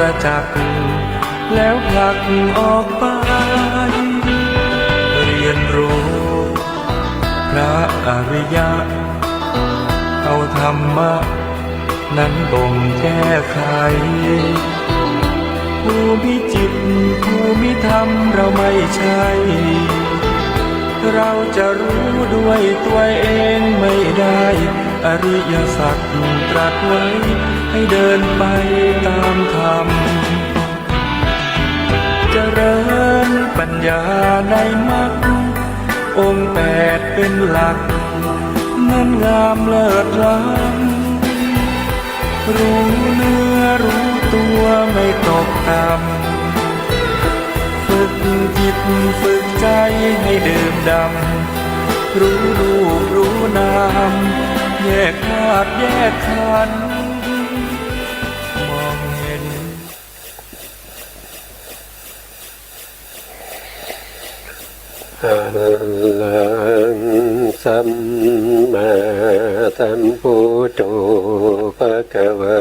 ประจักษ์แล้วผลักออกไปเรียนรู้พระอริยะเอาธรรมะนั้นบ่งแก้ไขภูมิจิตภูมิธรรมเราไม่ใช่เราจะรู้ด้วยตัวเองไม่ได้อริยสัจตรัสไว้ให้เดินไปตามธรรมเจริญปัญญาในมรรคองค์แปดเป็นหลักนั้นงามเลิศล้ำรู้เนื้อรู้ตัวไม่ตกต่ำฝึกจิตฝึกใจให้ดื่มดำรู้รูปรู้นามแยกธาตุแยกขันธ์มองเห็นอะระหังสัมมาสัมพุทโธภะคะวะ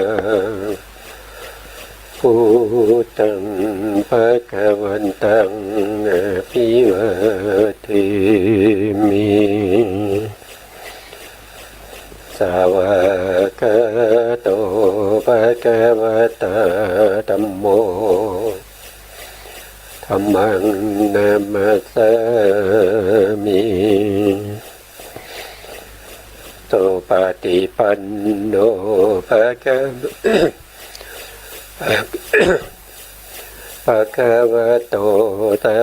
พุทธังภะคะวันตังอะภิวาเทมิสาวกโตภะคะวะตาธัมโมธัมมังนามัสสามิโตปฏิปันโนภะคะวะโตสา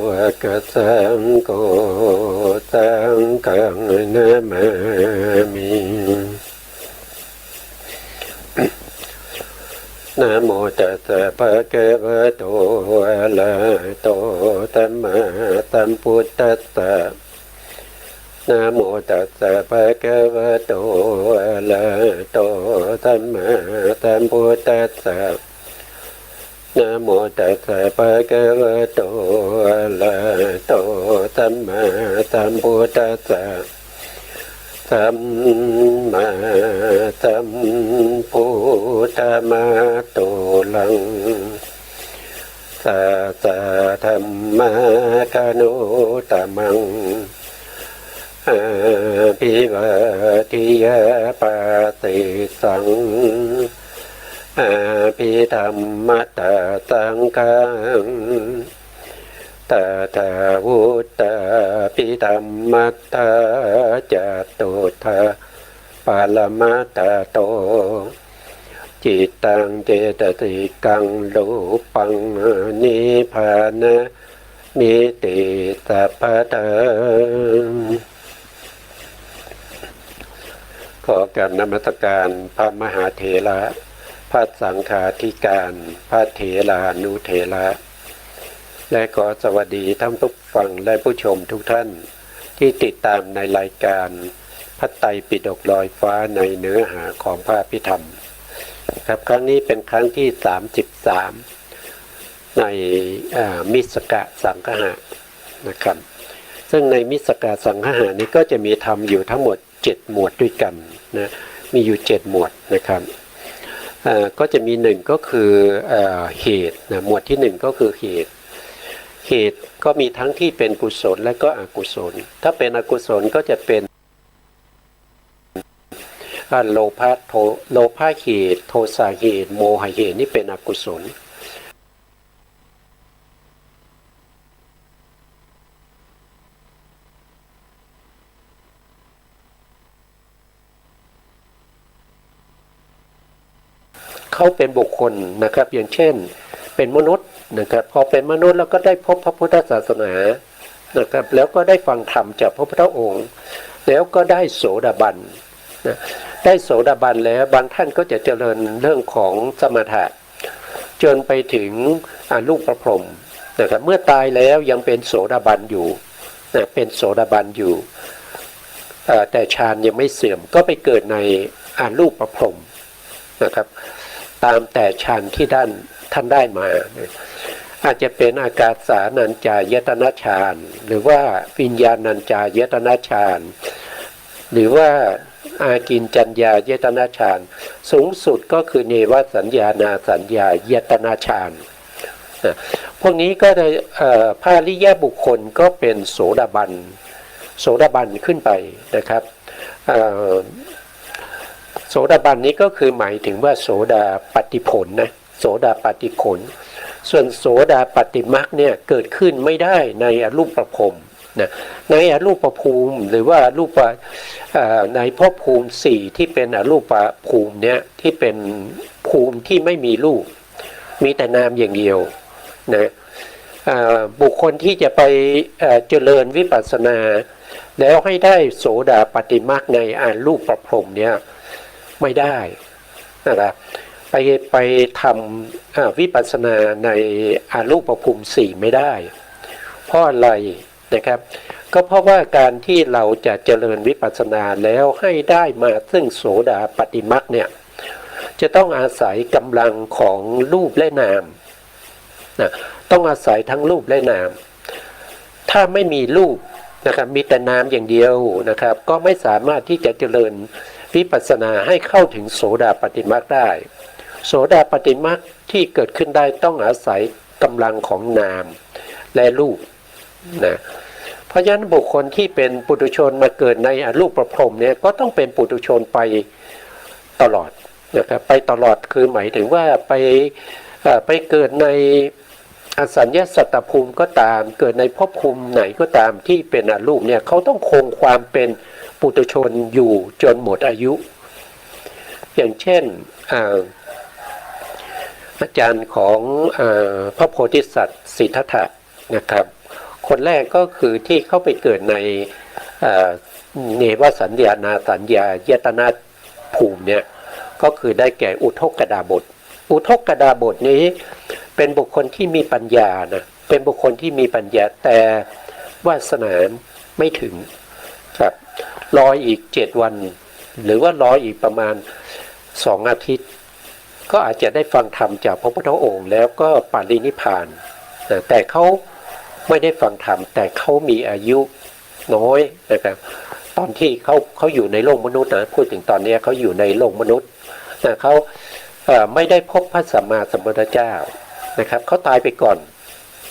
วกสังโฆสังฆังนามามินะโมตัสสะภะคะวะโตอะระหะโตสัมมาสัมพุทธัสสะนะโมตัสสะภะคะวะโตอะระหะโตสัมมาสัมพุทธัสสะนะโมตัสสะภะคะวะโตอะระหะโตสัมมาสัมพุทธัสสะสัมมาสัมพุทธมาโตลังสัสสะธัมมาคานุตมังอาภิวาทิยาปาติสังอาภิธรรมตาสังฆังตถาวุตตาภิธรรมัตถาจตุถาปาลมัตตโตจิตตังเจตสิกังรูปังนิพพานะมิติสัพพะขอกราบนมัสการพระมหาเถระพระสังฆาธิการพระเถรานุเถระและขอสวัสดีท่านผู้ฟังและผู้ชมทุกท่านที่ติดตามในรายการพระไตรปิฎกลอยฟ้าในเนื้อหาของพระอภิธรรมครับครั้งนี้เป็นครั้งที่33ในมิสกะสังฆะนะครับซึ่งในมิสกะสังฆะนี้ก็จะมีธรรมอยู่ทั้งหมด7หมวดด้วยกันนะมีอยู่7หมวดนะครับก็จะมี1ก็คือเหตุนะหมวดที่1ก็คือเหตุก็มีทั้งที่เป็นกุศลและก็อกุศลถ้าเป็นอกุศลก็จะเป็นโลภะเหตุโทสะเหตุโมหะเหตุนี่เป็นอกุศลเขาเป็นบุคคลนะครับอย่างเช่นเป็นมนุษย์นะครับพอเป็นมนุษย์แล้วก็ได้พบพระพุทธศาสนานะครับแล้วก็ได้ฟังธรรมจากพระพุทธองค์แล้วก็ได้โสดาบันนะได้โสดาบันแล้วบางท่านก็จะเจริญเรื่องของสมถะจนไปถึงรูปประพรหมนะครับเมื่อตายแล้วยังเป็นโสดาบันอยู่นะเป็นโสดาบันอยู่แต่ฌานยังไม่เสื่อมก็ไปเกิดในรูปประพรหมนะครับตามแต่ฌานที่ท่านได้มาอาจจะเป็นอากาสานัญจายตนะฌานหรือว่าวิญญาณัญจายตนะฌานหรือว่า อากินจัญญายตนะฌานสูงสุดก็คือเนวสัญญานาสัญญายตนะฌานพวกนี้ก็ได้พระอริยบุคคลก็เป็นโสดาบันขึ้นไปนะครับโสดาบันนี้ก็คือหมายถึงว่าโสดาปัตติผลนะโสดาปัตติผลส่วนโสดาปัตติมรรคเนี่ยเกิดขึ้นไม่ได้ในอรูปภพนะในอรูปภูมิหรือว่ารูปในภพภูมิ4ที่เป็นอรูปภูมิเนี่ยที่เป็นภูมิที่ไม่มีรูปมีแต่นามอย่างเดียวนะบุคคลที่จะไปเจริญวิปัสสนาแล้วให้ได้โสดาปัตติมรรคในอรูปภพเนี่ยไม่ได้นะครับไปทำวิปัสสนาในอรูปภูมิ4ไม่ได้เพราะอะไรนะครับก็เพราะว่าการที่เราจะเจริญวิปัสสนาแล้วให้ได้มาซึ่งโสดาปัตติมรรคเนี่ยจะต้องอาศัยกำลังของรูปและนามนะต้องอาศัยทั้งรูปและนามถ้าไม่มีรูปนะครับมีแต่นามอย่างเดียวนะครับก็ไม่สามารถที่จะเจริญวิปัสสนาให้เข้าถึงโสดาปัตติมรรคได้โสดาปัตติมรรคที่เกิดขึ้นได้ต้องอาศัยกำลังของนามและรูปนะเพราะฉะนั้นบุคคลที่เป็นปุถุชนมาเกิดในอรูปภพเนี่ยก็ต้องเป็นปุถุชนไปตลอดนะครับไปตลอดคือหมายถึงว่าไปเกิดในอสัญญสัตตภูมิก็ตามเกิดในภพภูมิไหนก็ตามที่เป็นอรูปเนี่ยเขาต้องคงความเป็นปุถุชนอยู่จนหมดอายุอย่างเช่นอาจารย์ของพระโพธิสัตว์สิทธัตถะนะครับคนแรกก็คือที่เข้าไปเกิดในเนวสัญญานาสัญญายตนะภูมิเนี่ยก็คือได้แก่อุทกดาบทอุทกดาบทนี้เป็นบุคคลที่มีปัญญานะเป็นบุคคลที่มีปัญญาแต่วาสนาไม่ถึงครับรออีก7วันหรือว่ารออีกประมาณ2อาทิตย์ก็อาจจะได้ฟังธรรมจากพระพุทธองค์แล้วก็ปรินิพพานแต่เขาไม่ได้ฟังธรรมแต่เขามีอายุน้อยนะครับตอนที่เขาอยู่ในโลกมนุษย์นะพูดถึงตอนนี้เขาอยู่ในโลกมนุษย์เขาไม่ได้พบพระสัมมาสัมพุทธเจ้านะครับเขาตายไปก่อน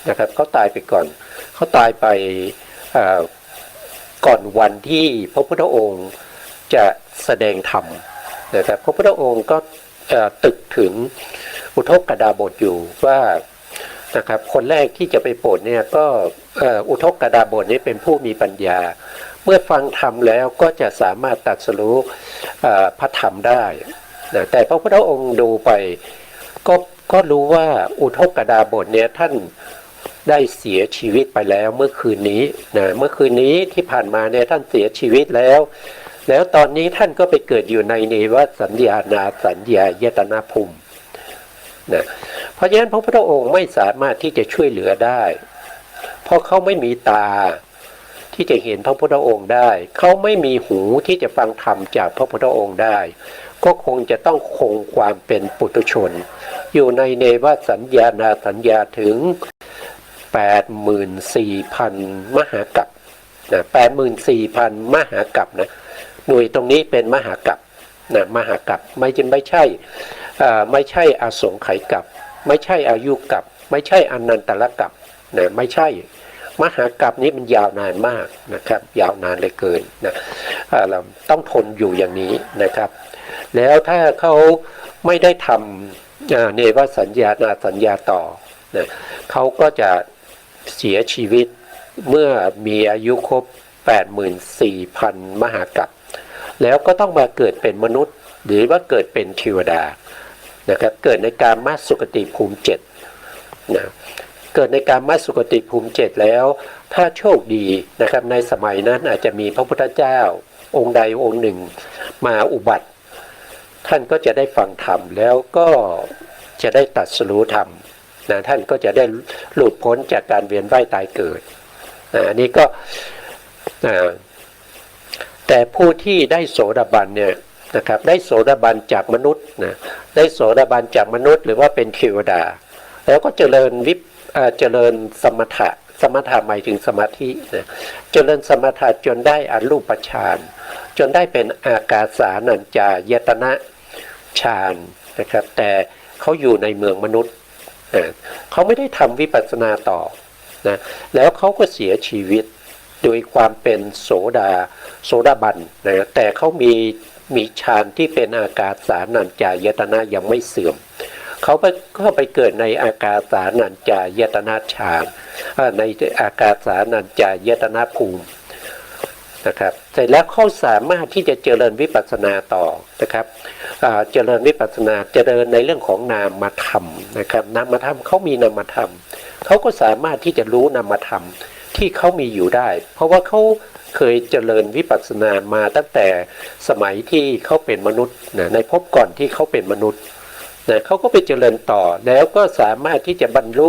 นะครับเขาตายไปก่อนเขาตายไปก่อนวันที่พระพุทธองค์จะแสดงธรรมนะครับพระพุทธองค์ก็ตึกถึงอุทกดาบทอยู่ว่านะครับคนแรกที่จะไปโปรดเนี่ยก็อุทกดาบทนี้เป็นผู้มีปัญญาเมื่อฟังธรรมแล้วก็จะสามารถตรัสรู้พระธรรมได้นะแต่พระพุทธองค์ดูไปก็รู้ว่าอุทกดาบทเนี่ยท่านได้เสียชีวิตไปแล้วเมื่อคืนนี้นะเมื่อคืนนี้ที่ผ่านมาเนี่ยท่านเสียชีวิตแล้วตอนนี้ท่านก็ไปเกิดอยู่ในเนวสัญญานาสัญญายตนะภูมินะเพราะฉะนั้นพระพุทธองค์ไม่สามารถที่จะช่วยเหลือได้เพราะเขาไม่มีตาที่จะเห็นพระพุทธองค์ได้เขาไม่มีหูที่จะฟังธรรมจากพระพุทธองค์ได้ก็คงจะต้องคงความเป็นปุถุชนอยู่ในเนวสัญญานาสัญญาถึง 84,000 มหากัปนะ 84,000 มหากัปนะหน่วยตรงนี้เป็นมหากัปนะมหากัปไม่ใช่อสงไขยกัปไม่ใช่อายุกัปไม่ใช่อนันตรกัปนะไม่ใช่มหากัปนี้มันยาวนานมากนะครับยาวนานเลยเกินนะเราต้องทนอยู่อย่างนี้นะครับแล้วถ้าเขาไม่ได้ทำเนวสัญญานาสัญญาต่อนะเขาก็จะเสียชีวิตเมื่อมีอายุครบ 84,000 มหากัปแล้วก็ต้องมาเกิดเป็นมนุษย์หรือว่าเกิดเป็นเทวดานะครับเกิดในกามสุคติภูมิ7นะเกิดในกามสุคติภูมิ7แล้วถ้าโชคดีนะครับในสมัยนั้นอาจจะมีพระพุทธเจ้าองค์ใดองค์หนึ่งมาอุบัติท่านก็จะได้ฟังธรรมแล้วก็จะได้ตรัสรู้ธรรมนะท่านก็จะได้หลุดพ้นจากการเวียนว่ายตายเกิดอันนี้ก็แต่ผู้ที่ได้โสดาบันเนี่ยนะครับได้โสดาบันจากมนุษย์นะได้โสดาบันจากมนุษย์หรือว่าเป็นเทวดาแล้วก็เจริญสมถะส สมถะหมายถึงสมาธินะเจริญสมถะจนได้อรูปฌานจนได้เป็นอากาสานัญจายตนะฌานนะครับแต่เขาอยู่ในเมืองมนุษย์เขาไม่ได้ทำวิปัสสนาต่อนะแล้วเขาก็เสียชีวิตโดยความเป็นโสดาบันนะแต่เขามีฌานที่เป็นอากาสานัญจายตนะยังไม่เสื่อมเขาก็ไปเกิดในอากาสานัญจายตนะฌานในอากาสานัญจายตนะภูมินะครับเสร็จแล้วเขาสามารถที่จะเจริญวิปัสสนาต่อนะครับเจริญวิปัสสนาเจริญในเรื่องของนามธรรมนะครับนามธรรมเขามีนามธรรมเขาก็สามารถที่จะรู้นามธรรมที่เขามีอยู่ได้เพราะว่าเขาเคยเจริญวิปัสสนามาตั้งแต่สมัยที่เขาเป็นมนุษย์นะในภพก่อนที่เขาเป็นมนุษย์นะเขาก็ไปเจริญต่อแล้วก็สามารถที่จะบรรลุ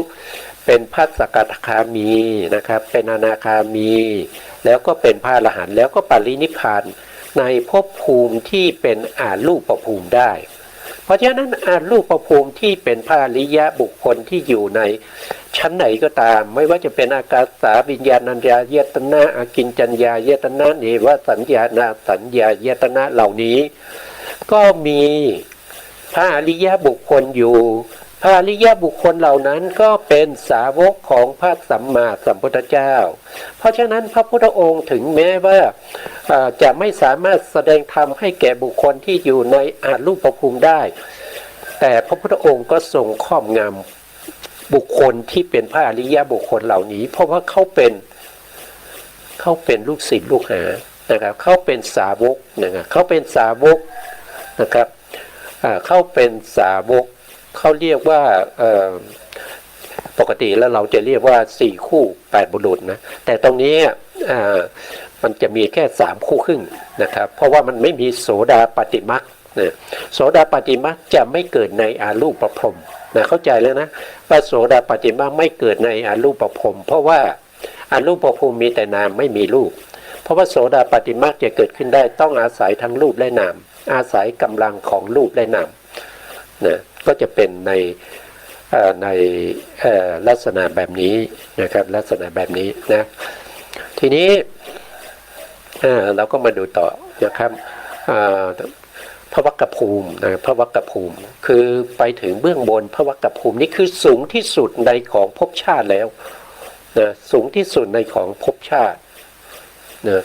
เป็นพระสกทาคามีนะครับเป็นอนาคามีแล้วก็เป็นพระอรหันต์แล้วก็ปรินิพพานในภพภูมิที่เป็นอารูปภูมิได้เพราะฉะนั้นอารูปภูมิที่เป็นพระอริยะบุคคลที่อยู่ในชั้นไหนก็ตามไม่ว่าจะเป็นอากาสาวิญญาณัญญายตนะอากิญจัญญายตนะเนวสัญญานาสัญญายตนะเหล่านี้ก็มีพระอริยะบุคคลอยู่พระอริยบุคคลเหล่านั้นก็เป็นสาวกของพระสัมมาสัมพุทธเจ้าเพราะฉะนั้นพระพุทธองค์ถึงแม้ว่าจะไม่สามารถแสดงธรรมให้แก่บุคคลที่อยู่ในอารูปภูมิได้แต่พระพุทธองค์ก็ทรงครอบงำบุคคลที่เป็นพระอริยบุคคลเหล่านี้เพราะว่าเขาเป็นลูกศิษย์ลูกหานะครับเขาเป็นสาวกนะครับเขาเป็นสาวกนะครับเขาเป็นสาวกเขาเรียกว่าปกติแล้วเราจะเรียกว่า4คู่8บุรุษนะแต่ตรงนี้มันจะมีแค่3คู่ครึ่งนะครับเพราะว่ามันไม่มีโสดาปัตติมรรคนะโสดาปัตติมรรคจะไม่เกิดในอารูปพรหมนะเข้าใจแล้วนะว่าโสดาปัตติมรรคไม่เกิดในอารูปพรหมเพราะว่าอารูปพรหมมีแต่นามไม่มีรูปเพราะว่าโสดาปัตติมรรคจะเกิดขึ้นได้ต้องอาศัยทั้งรูปและนามอาศัยกำลังของรูปและนามนะก็จะเป็นในลักษณะแบบนี้นะครับลักษณะแบบนี้นะทีนี้เราก็มาดูต่อนะครับพระวักกภูมินะพระวักกภูมิคือไปถึงเบื้องบนพระวักกภูมินี่คือสูงที่สุดในของภพชาติแล้วนะสูงที่สุดในของภพชาตินะ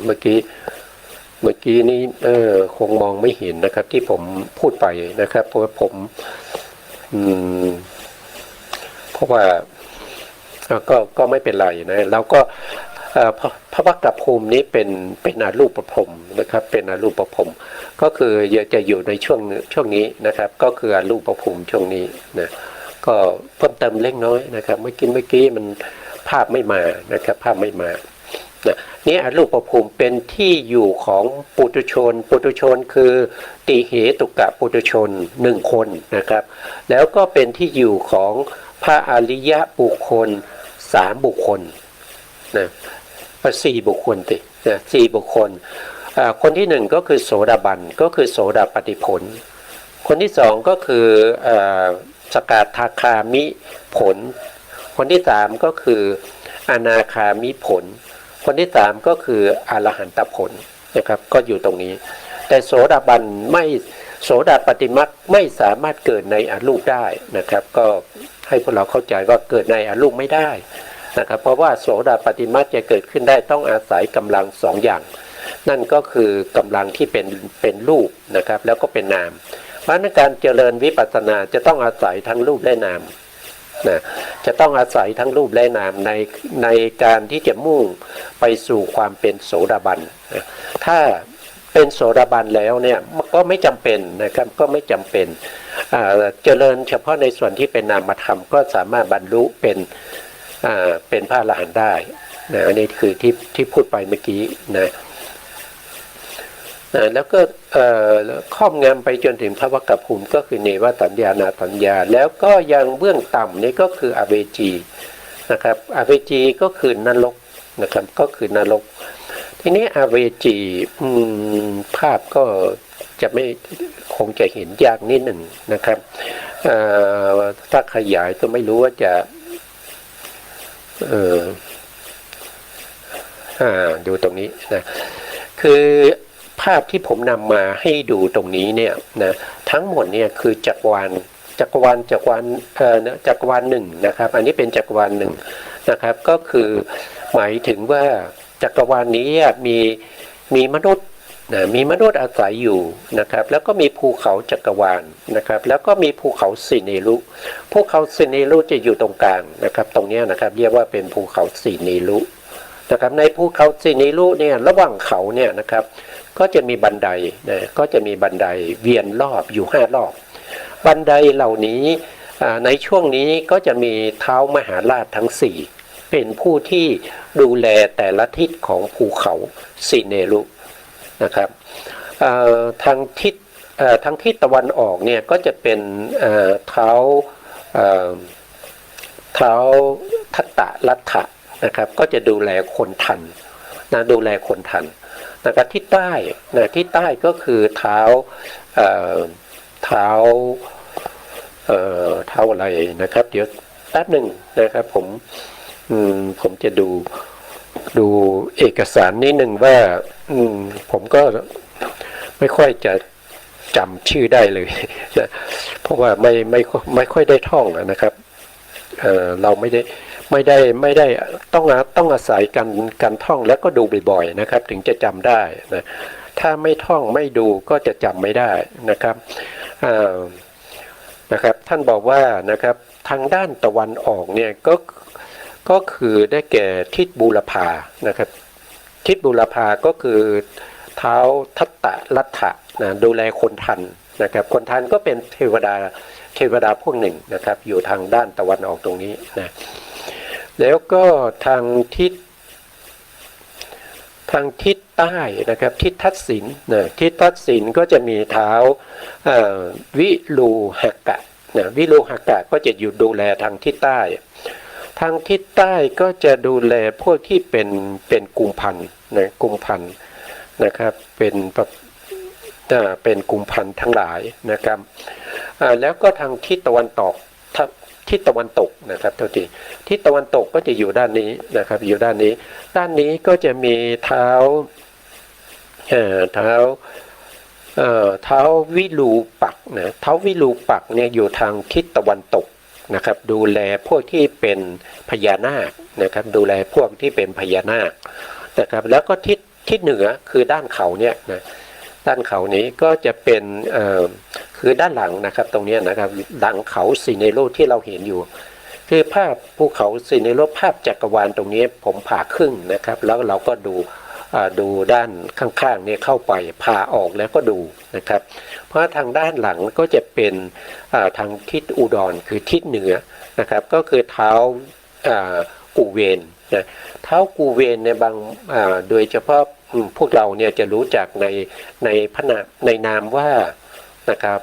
เมื่อกี้นี้คงมองไม่เห็นนะครับที่ผมพูดไปนะครับเพราะว่าผมเพราะว่าก็ไม่เป็นไรนะแล้วก็พระวักกภูมินี้เป็นอารูปพรหมนะครับเป็นอารูปพรหมก็คือจะอยู่ในช่วงนี้นะครับก็คืออารูปภูมิช่วงนี้นะก็เพิ่มเติมเล็กน้อยนะครับเมื่อกี้มันภาพไม่มานะครับภาพไม่มานี่อรูปภูมิเป็นที่อยู่ของปุถุชนคือติเหตุกะปุถุชน1คนนะครับแล้วก็เป็นที่อยู่ของพระอริยบุคคล3บุคคลนะ4บุคคลตินะ4บุคคลคนที่1ก็คือโสดาบันก็คือโสดาปัตติผลคนที่2ก็คือสกทาคามิผลคนที่3ก็คืออนาคามิผลคนที่3ก็คืออรหันตผลนะครับก็อยู่ตรงนี้แต่โสดาบันไม่โสดาปัตติมรรคไม่สามารถเกิดในอรูปได้นะครับก็ให้พวกเราเข้าใจว่าเกิดในอรูปไม่ได้นะครับเพราะว่าโสดาปัตติมรรคจะเกิดขึ้นได้ต้องอาศัยกำลัง2อย่างนั่นก็คือกำลังที่เป็นรูปนะครับแล้วก็เป็นนามเพราะนั้นการเจริญวิปัสสนาจะต้องอาศัยทั้งรูปและนามนะจะต้องอาศัยทั้งรูปและนามในการที่จะมุ่งไปสู่ความเป็นโสดาบันนะถ้าเป็นโสดาบันแล้วเนี่ยก็ไม่จำเป็นนะครับก็ไม่จำเป็นเจริญเฉพาะในส่วนที่เป็นนามธรรมก็สามารถบรรลุเป็นพระอรหันต์ได้นะอันนี้คือที่พูดไปเมื่อกี้นะแล้วก็ครอบงำไปจนถึงพระวักกภูมิก็คือเนวสัญญานาสัญญาแล้วก็ยังเบื้องต่ำนี่ก็คืออเวจีนะครับอเวจีก็คือนรกนะครับก็คือนรกทีนี้อเวจีภาพก็จะไม่ คงจะเห็นยากนิดหนึ่งนะครับถ้าขยายก็ไม่รู้ว่าจะดูตรงนี้นะคือภาพที่ผมนำมาให้ดูตรงนี้เนี่ยนะทั้งหมดเนี่ยคือจักรวาลหนึ่งนะครับอันนี้เป็นจักรวาลหนึ่งนะครับก็คือหมายถึงว่าจักรวาลนี้มีมนุษย์มีมนุษย์อาศัยอยู่นะครับแล้วก็มีภูเขาจักรวาลนะครับแล้วก็มีภูเขาสิเนรุภูเขาสิเนรุจะอยู่ตรงกลางนะครับตรงนี้นะครับเรียกว่าเป็นภูเขาสิเนรุนะครับในภูเขาสิเนรุเนี่ยระหว่างเขาเนี่ยนะครับก็จะมีบันไดนะก็จะมีบันไดเวียนรอบอยู่5รอบบันไดเหล่านี้ในช่วงนี้ก็จะมีเท้ามหาราชทั้ง4เป็นผู้ที่ดูแลแต่ละทิศของภูเขาสิเนรุนะครับทางทิศตะวันออกเนี่ยก็จะเป็นเท้าทัตตะลัทธะนะครับก็จะดูแลคนทันนะดูแลคนทันนะครับที่ใต้ก็คือเท้าอะไรนะครับเดี๋ยวแป๊บหนึ่งนะครับผมจะดูเอกสารนิดหนึ่งว่าผมก็ไม่ค่อยจะจำชื่อได้เลยเพราะว่าไม่ค่อยได้ท่องนะครับเราไม่ได้ต้องอาศัยการท่องแล้วก็ดูบ่อยๆนะครับถึงจะจำได้นะถ้าไม่ท่องไม่ดูก็จะจำไม่ได้นะครับท่านบอกว่านะครับทางด้านตะวันออกเนี่ยก็คือได้แก่ทิศบูรพานะครับทิศบูรพาก็คือเท้าทัตตะลัทธะนะดูแลคนทันนะครับคนทันก็เป็นเทวดาพวกหนึ่งนะครับอยู่ทางด้านตะวันออกตรงนี้นะแล้วก็ทางทิศใต้นะครับทิศทัศสินนะทิศทัศสินก็จะมีเท้าวิรูหกะนะวิรูหกะก็จะอยู่ดูแลทางทิศใต้ทางทิศใต้ก็จะดูแลพวกที่เป็นกุมพันธ์นะกุมพันธ์นะครับเป็นกุมพันธ์ทั้งหลายนะครับแล้วก็ทางทิศตะวันตกนะครับทิศตะวันตกก็จะอยู่ด้านนี้นะครับอยู่ด้านนี้ก็จะมีเท้าวิรูปักษ์นะเท้าวิรูปักษ์เนี่ยอยู่ทางทิศตะวันตกนะครับดูแลพวกที่เป็นพญานาคนะครับดูแลพวกที่เป็นพญานาคนะครับแล้วก็ทิศเหนือคือด้านเขาเนี่ยนะด้านเขานี้ก็จะเป็นคือด้านหลังนะครับตรงนี้นะครับหลังเขาสิเนโรที่เราเห็นอยู่คือภาพภูเขาสิเนโรภาพจักรวาลตรงนี้ผมผ่าครึ่งนะครับแล้วเราก็ดูด้านข้างๆเนี่ยเข้าไปผ่าออกแล้วก็ดูนะครับเพราะทางด้านหลังก็จะเป็นทางทิศอุดรคือทิศเหนือนะครับก็คือเท้ากูเวนนะเท้ากูเวนในบางโดยเฉพาะพวกเราเนี่ยจะรู้จักในนามว่านะครับ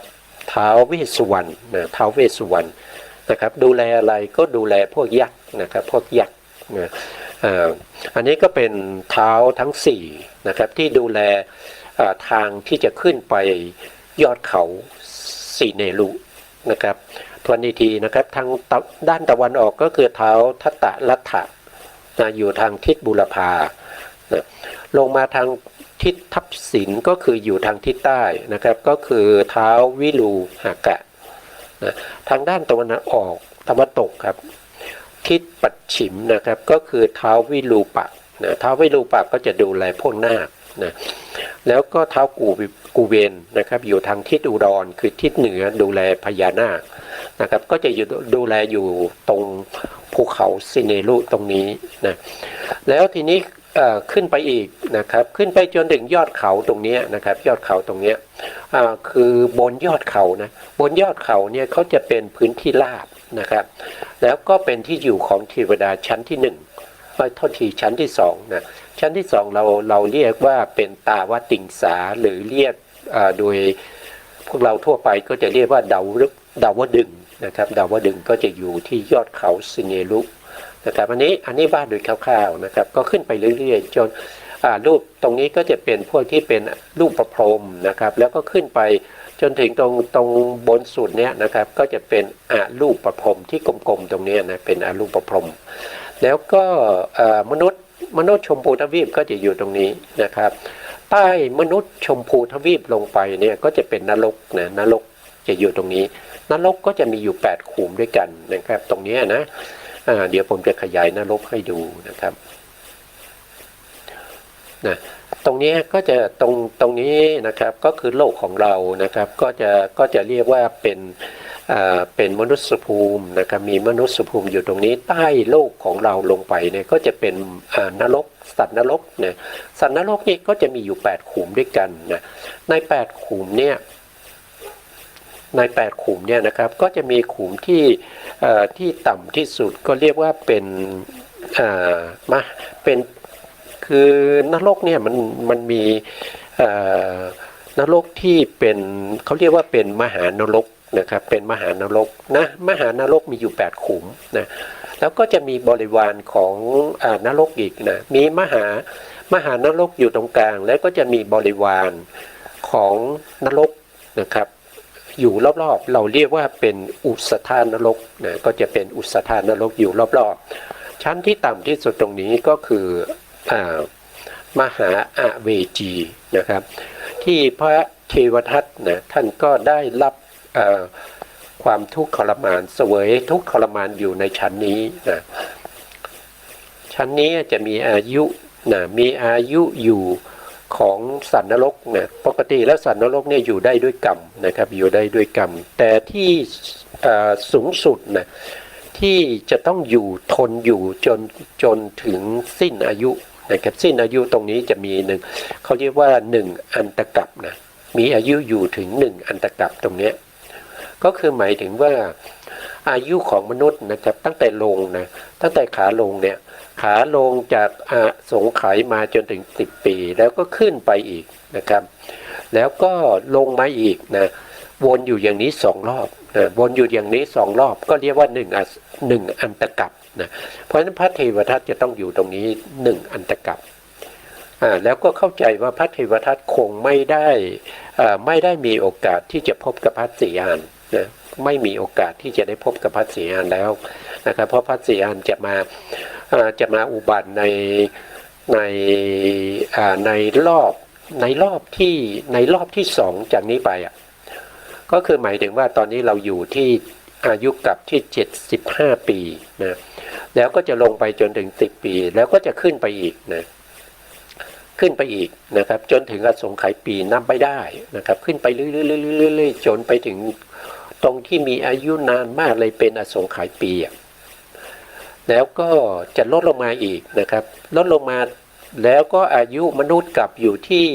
ท้าวเวสสุวรรณนะท้าวเวสสุวรรณนะครับดูแลอะไรก็ดูแลพวกยักษ์นะครับพวกยักษ์นะอันนี้ก็เป็นเท้าทั้ง4นะครับที่ดูแลทางที่จะขึ้นไปยอดเขาสิเนรุนะครับทวนอีกทีนะครับทางด้านตะวันออกก็คือเท้าทัตตะลัทธะนะอยู่ทางทิศบูรพานะลงมาทางทิศทับสินก็คืออยู่ทางทิศใต้นะครับก็คือเท้าวิรูหกะนะทางด้านตะวันออกตะวันตกครับทิศปัจฉิมนะครับก็คือเท้าวิรูปักษ์นะเท้าวิรูปักษ์ก็จะดูแลพวกนาคนะแล้วก็เท้ากูเวนนะครับอยู่ทางทิศอุดรคือทิศเหนือดูแลพญานาคนะครับก็จะดูแลอยู่ตรงภูเขาสิเนรุตรงนี้นะแล้วทีนี้ขึ้นไปอีกนะครับขึ้นไปจนถึงยอดเขาตรงนี้นะครับยอดเขาตรงนี้คือบนยอดเขานะบนยอดเขาเนี่ยเขาจะเป็นพื้นที่ราบนะครับแล้วก็เป็นที่อยู่ของเทวดาชั้นที่โทษทีชั้นที่2นะชั้นที่2เราเรียกว่าเป็นตาวติงสาหรือเรียกโดยพวกเราทั่วไปก็จะเรียกว่าดาวดึงนะครับดาวดึงก็จะอยู่ที่ยอดเขาสิเนรุนะครับอันนี้ว่าโดยคร่าวๆนะครับก็ขึ้นไปเรื่อยๆจน รูปตรงนี้ก็จะเป็นพวกที่เป็นรูปประพรมนะครับแล้วก็ขึ้นไปจนถึงตรงบนสุดเนี้ยนะครับก็จะเป็นรูปประพรมที่กลมๆตรงนี้นะเป็นรูปประพรมแล้วก็มนุษย์ชมพูทวีปก็จะอยู่ตรงนี้นะครับใต้มนุษย์ชมพูทวีปลงไปเนี่ยก็จะเป็นนรกนะนรกจะอยู่ตรงนี้นรกก็จะมีอยู่8ขุมด้วยกันนะครับตรงนี้นะเดี๋ยวผมจะขยายนรกให้ดูนะครับนะตรงนี้ก็จะตรงนี้นะครับก็คือโลกของเรานะครับก็จะเรียกว่าเป็นมนุษยภูมินะครับมีมนุษยภูมิอยู่ตรงนี้ใต้โลกของเราลงไปเนี่ยก็จะเป็นนรกสัตว์นรกเนี่ยสัตว์นรกนี่ก็จะมีอยู่8ขุมด้วยกันนะใน8ขุมเนี่ยนะครับก็จะมีขุมที่ต่ำที่สุดก็เรียกว่าเป็นคือนรกเนี่ยมันมีนรกที่เป็นเขาเรียกว่าเป็นมหานรกนะครับเป็นมหานรกนะมหานรกมีอยู่8ขุมนะแล้วก็จะมีบริวารของนรกอีกนะมีมหานรกอยู่ตรงกลางแล้วก็จะมีบริวารของนรกนะครับอยู่รอบๆเราเรียกว่าเป็นอุสธานรกนะก็จะเป็นอุสธานรกอยู่รอบๆชั้นที่ต่ำที่สุดตรงนี้ก็คือมหาอเวจีนะครับที่พระเทวทัตนะท่านก็ได้รับความทุกข์ทรมานเสวยทุกข์ทรมานอยู่ในชั้นนี้นะชั้นนี้จะมีอายุอยู่ของสัตว์นรกนะปกติแล้วสัตว์นรกเนี่ยอยู่ได้ด้วยกรรมนะครับอยู่ได้ด้วยกรรมแต่ที่สูงสุดนะที่จะต้องทนอยู่จนถึงสิ้นอายุนะครับสิ้นอายุตรงนี้จะมีเขาเรียกว่า1อันตกัปนะมีอายุอยู่ถึง1อันตกัปตรงนี้ก็คือหมายถึงว่าอายุของมนุษย์นะครับตั้งแต่ขาลงเนี่ยขาลงจากสงไขยมาจนถึง10 ปีแล้วก็ขึ้นไปอีกนะครับแล้วก็ลงมาอีกนะวนอยู่อย่างนี้2 รอบนะวนอยู่อย่างนี้2 รอบก็เรียกว่า1อันตกัปนะเพราะฉะนั้นพระเทวทัตจะต้องอยู่ตรงนี้1อันตกัปแล้วก็เข้าใจว่าพระเทวทัตคงไม่ได้มีโอกาสที่จะพบกับพระศรีอานนะไม่มีโอกาสที่จะได้พบกับพระศรีอานแล้วนะครับเพราะพระศรีอานจะมาอุบัติในรอบที่2จากนี้ไปก็คือหมายถึงว่าตอนนี้เราอยู่ที่อายุกับที่75 ปีนะแล้วก็จะลงไปจนถึง10 ปีแล้วก็จะขึ้นไปอีกนะขึ้นไปอีกนะครับจนถึงอสงไขยปีนับไม่ได้นะครับขึ้นไปเรื่อยๆจนไปถึงตรงที่มีอายุนานมากเลยเป็นอสงไขยปีแล้วก็จะลดลงมาอีกนะครับลดลงมาแล้วก็อายุมนุษย์กับอยู่ที่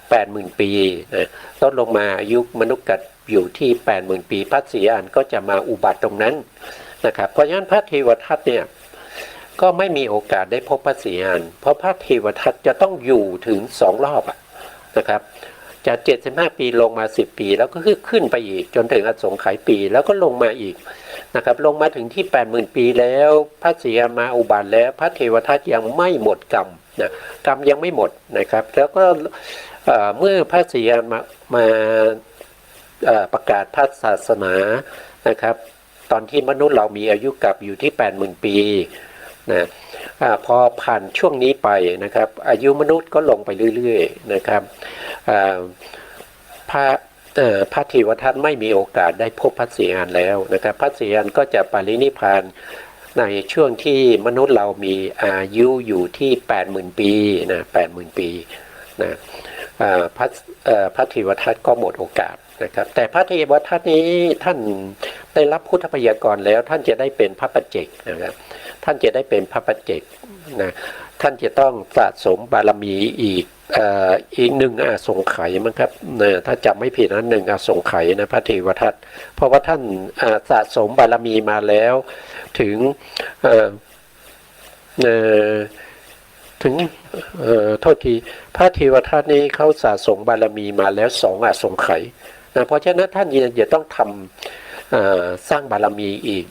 80,000 ปีนะลดลงมาอายุมนุษย์กับอยู่ที่ 80,000 ปีพระศรีอานก็จะมาอุบัติตรงนั้นนะครับเพราะฉะนั้นพระเทวทัตเนี่ยก็ไม่มีโอกาสได้พบพระศรีอานเพราะพระเทวทัตจะต้องอยู่ถึง2 รอบนะครับจาก75 ปีลงมา10 ปีแล้วก็ขึ้นไปอีกจนถึงอสงไขยปีแล้วก็ลงมาอีกนะครับลงมาถึงที่ 80,000 ปีแล้วพระศรีอานมาอุบัติแล้วพระเทวทัตยังไม่หมดกรรมนะกรรมยังไม่หมดนะครับแล้วก็เมื่อพระศรีอานมาประกาศพระศาสนานะครับตอนที่มนุษย์เรามีอายุกลับอยู่ที่ 80,000 ปีนะพอผ่านช่วงนี้ไปนะครับอายุมนุษย์ก็ลงไปเรื่อยๆนะครับพระเทวทัตไม่มีโอกาสได้พบพระศรีอานแล้วนะครับพระศรีอานก็จะปรินิพพานในช่วงที่มนุษย์เรามีอายุอยู่ที่ 80,000 ปีนะ80,000 ปีนะพระเทวทัตก็หมดโอกาสนะครับแต่พระเทวทัตนี้ท่านได้รับพุทธพยากรแล้วท่านจะได้เป็นพระปัจเจกนะครับท่านจะได้เป็นพระปัจเจกนะท่านจะต้องสะสมบารมีอีก1อสงไขยมั้งครับถ้าจำไม่ผิดนะ1อสงไขยนะพระเทวทัตเพราะว่าท่านสะสมบารมีมาแล้วถึงโทษทีพระเทวทัตนี้เขาสะสมบารมีมาแล้ว2อสงไขยนะเพราะฉะนั้นท่านจะต้องทำสร้างบารมีอีก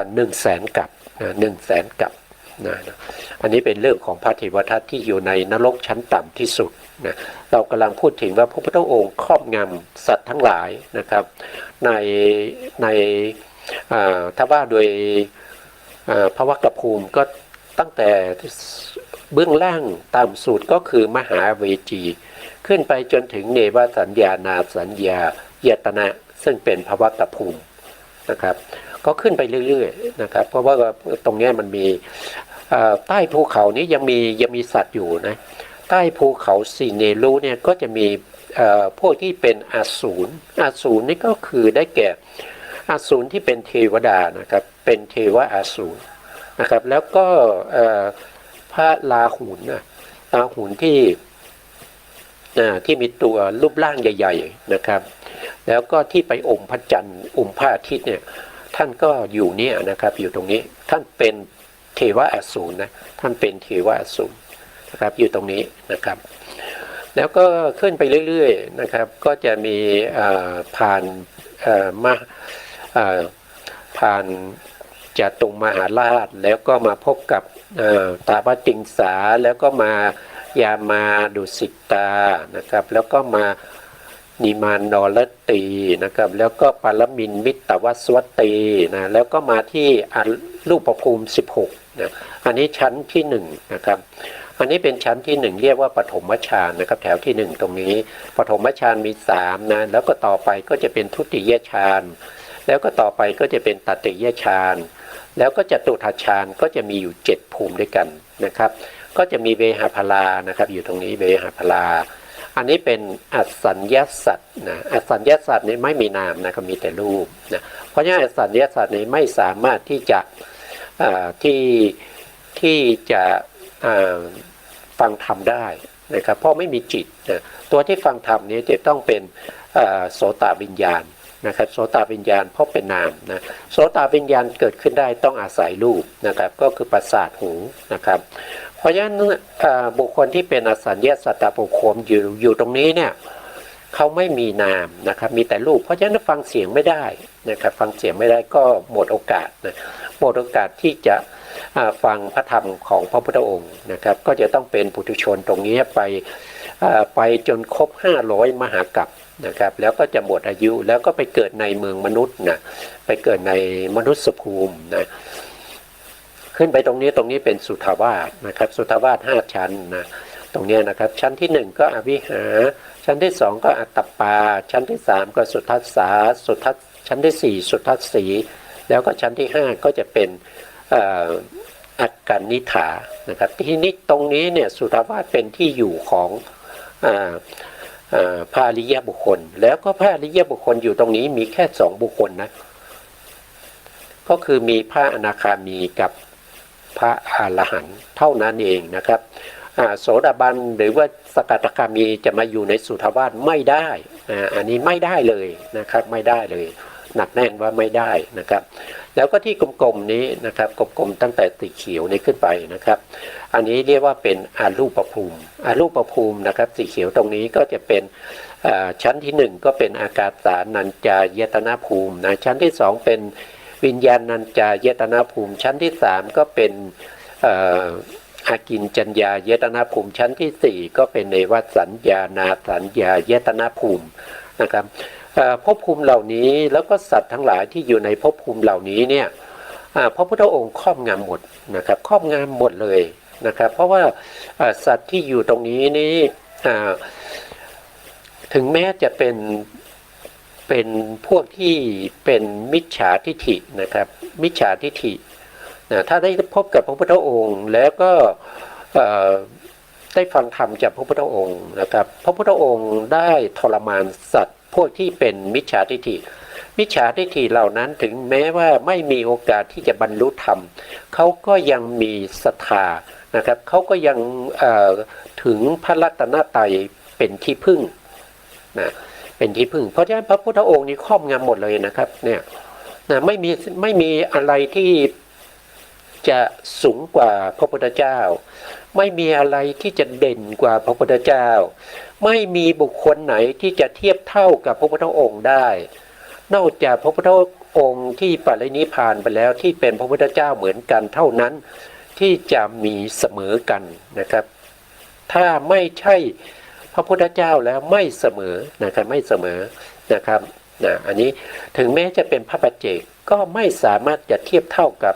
100,000 กับ100,000 กับ นะอันนี้เป็นเรื่องของพระเทวทัตที่อยู่ในนรกชั้นต่ำที่สุดนะเรากำลังพูดถึงว่าพระพุทธองค์ครอบงำสัตว์ทั้งหลายนะครับในถ้าว่าโดยภวกภูมิก็ตั้งแต่เบื้องล่างต่ำสุดก็คือมหาเวจีขึ้นไปจนถึงเนวสัญญานาสัญญายตนะซึ่งเป็นภวกภูมินะครับก็ขึ้นไปเรื่อยๆนะครับเพราะว่าตรงนี้มันมีใต้ภูเขานี้ยังมีสัตว์อยู่นะใต้ภูเขาสีเนรุเนี่ยก็จะมีพวกที่เป็นอสูรนี่ก็คือได้แก่อสูรที่เป็นเทวดานะครับเป็นเทวอสูรนะครับแล้วก็พระราหุลราหุลที่มีตัวรูปร่างใหญ่ๆนะครับแล้วก็ที่ไปอมพระจันทร์อมพระอาทิตย์เนี่ยท่านก็อยู่เนี่ยนะครับอยู่ตรงนี้ท่านเป็นเทวอสูรนะท่านเป็นเทวอสูรนะครับอยู่ตรงนี้นะครับแล้วก็ขึ้นไปเรื่อยๆนะครับก็จะมีผ่านจตุมหาราชแล้วก็มาพบกับตาปติงสาแล้วก็มายามาดุสิตานะครับแล้วก็มานิมานนรตีนะครับแล้วก็ปารมินมิตรวัสวัตตีนะแล้วก็มาที่รูปภูมิ16นะอันนี้ชั้นที่1นะครับอันนี้เป็นชั้นที่1เรียกว่าปฐมฌานนะครับแถวที่1ตรงนี้ปฐมฌานมี3นะแล้วก็ต่อไปก็จะเป็นทุติยฌานแล้วก็ต่อไปก็จะเป็นตติยฌานแล้วก็จตุตถฌานก็จะมีอยู่7ภูมิด้วยกันนะครับก็จะมีเวหาพลานะครับอยู่ตรงนี้เวหาพลาอันนี้เป็นอสัญญาสัตว์นะอสัญญาสัตว์นี้ไม่มีนามนะครับมีแต่รูปนะเพราะฉะนั้นอสัญญาสัตว์นี้ไม่สามารถที่จะที่จะฟังธรรมได้นะครับเพราะไม่มีจิตนะตัวที่ฟังธรรมนี้จะต้องเป็นโสตวิญญาณนะครับโสตวิญญาณเพราะเป็นนามนะโสตวิญญาณเกิดขึ้นได้ต้องอาศัยรูปนะครับก็คือประสาทหูนะครับเพราะฉะนั้นบุคคลที่เป็นอสัญญาสัตตบุคคลอยู่ตรงนี้เนี่ยเขาไม่มีนามนะครับมีแต่รูปเพราะฉะนั้นฟังเสียงไม่ได้นะครับฟังเสียงไม่ได้ก็หมดโอกาสนะหมดโอกาสที่จะฟังพระธรรมของพระพุทธองค์นะครับก็จะต้องเป็นปุถุชนตรงนี้ไปจนครบ500มหากัปนะครับแล้วก็จะหมดอายุแล้วก็ไปเกิดในเมืองมนุษย์นะไปเกิดในมนุษย์ภูมินะขึ้นไปตรงนี้เป็นสุทธาวาสนะครับสุทธาวาส5ชั้นนะตรงนี้นะครับชั้นที่1ก็อวิหาชั้นที่2ก็อัตตปาชั้นที่3ก็สุทัสสาชั้นที่4สุทัสสีแล้วก็ชั้นที่5ก็จะเป็นอักกันนิฐานะครับที่นี้ตรงนี้เนี่ยสุทธาวาสเป็นที่อยู่ของพระอริยบุคคลแล้วก็พระอริยบุคคลอยู่ตรงนี้มีแค่2บุคคลนะก็คือมีพระอนาคามีกับพระอรหันต์เท่านั้นเองนะครับโสดาบันหรือว่าสกทาคามีจะมาอยู่ในสุทธาวาสไม่ได้อันนี้ไม่ได้เลยนะครับไม่ได้เลยหนักแน่นว่าไม่ได้นะครับแล้วก็ที่กลมๆนี้นะครับกลมๆตั้งแต่สีเขียวนี้ขึ้นไปนะครับอันนี้เรียกว่าเป็นอารูปภูมิอารูปภูมินะครับสีเขียวตรงนี้ก็จะเป็นชั้นที่1ก็เป็นอากาสานัญจายตนะภูมินะชั้นที่2เป็นวิญญาณัญจายตนะภูมิชั้นที่3ก็เป็นอากินจัญญายตนะภูมิชั้นที่4ก็เป็นเนวสัญญานาสัญญายตนะภูมินะครับภพภูมิเหล่านี้แล้วก็สัตว์ทั้งหลายที่อยู่ในภพภูมิเหล่านี้เนี่ยพระพุทธองค์ครอบงำหมดนะครับครอบงำหมดเลยนะครับเพราะว่าสัตว์ที่อยู่ตรงนี้นี่ถึงแม้จะเป็นพวกที่เป็นมิจฉาทิฐินะครับมิจฉาทิฐิถ้าได้พบกับพระพุทธองค์แล้วก็ได้ฟังธรรมจากพระพุทธองค์นะครับพระพุทธองค์ได้ทรมานสัตว์พวกที่เป็นมิจฉาทิฐิเหล่านั้นถึงแม้ว่าไม่มีโอกาสที่จะบรรลุธรรมเขาก็ยังมีศรัทธานะครับเขาก็ยังถึงพระรัตนตรัยเป็นที่พึ่งนะเป็นที่พึ่งเพราะฉะนั้นพระพุทธองค์นี้ครอบงำหมดเลยนะครับเนี่ยนะไม่มีอะไรที่จะสูงกว่าพระพุทธเจ้าไม่มีอะไรที่จะเด่นกว่าพระพุทธเจ้าไม่มีบุคคลไหนที่จะเทียบเท่ากับพระพุทธองค์ได้นอกจากพระพุทธองค์ที่ปรินิพพานไปแล้วที่เป็นพระพุทธเจ้าเหมือนกันเท่านั้น ที่จะมีเสมอกันนะครับถ้าไม่ใช่พระพุทธเจ้าแล้วไม่เสมอนะครับไม่เสมอนะครับอันนี้ถึงแม้จะเป็นพระปัจเจกก็ไม่สามารถจะเทียบเท่ากับ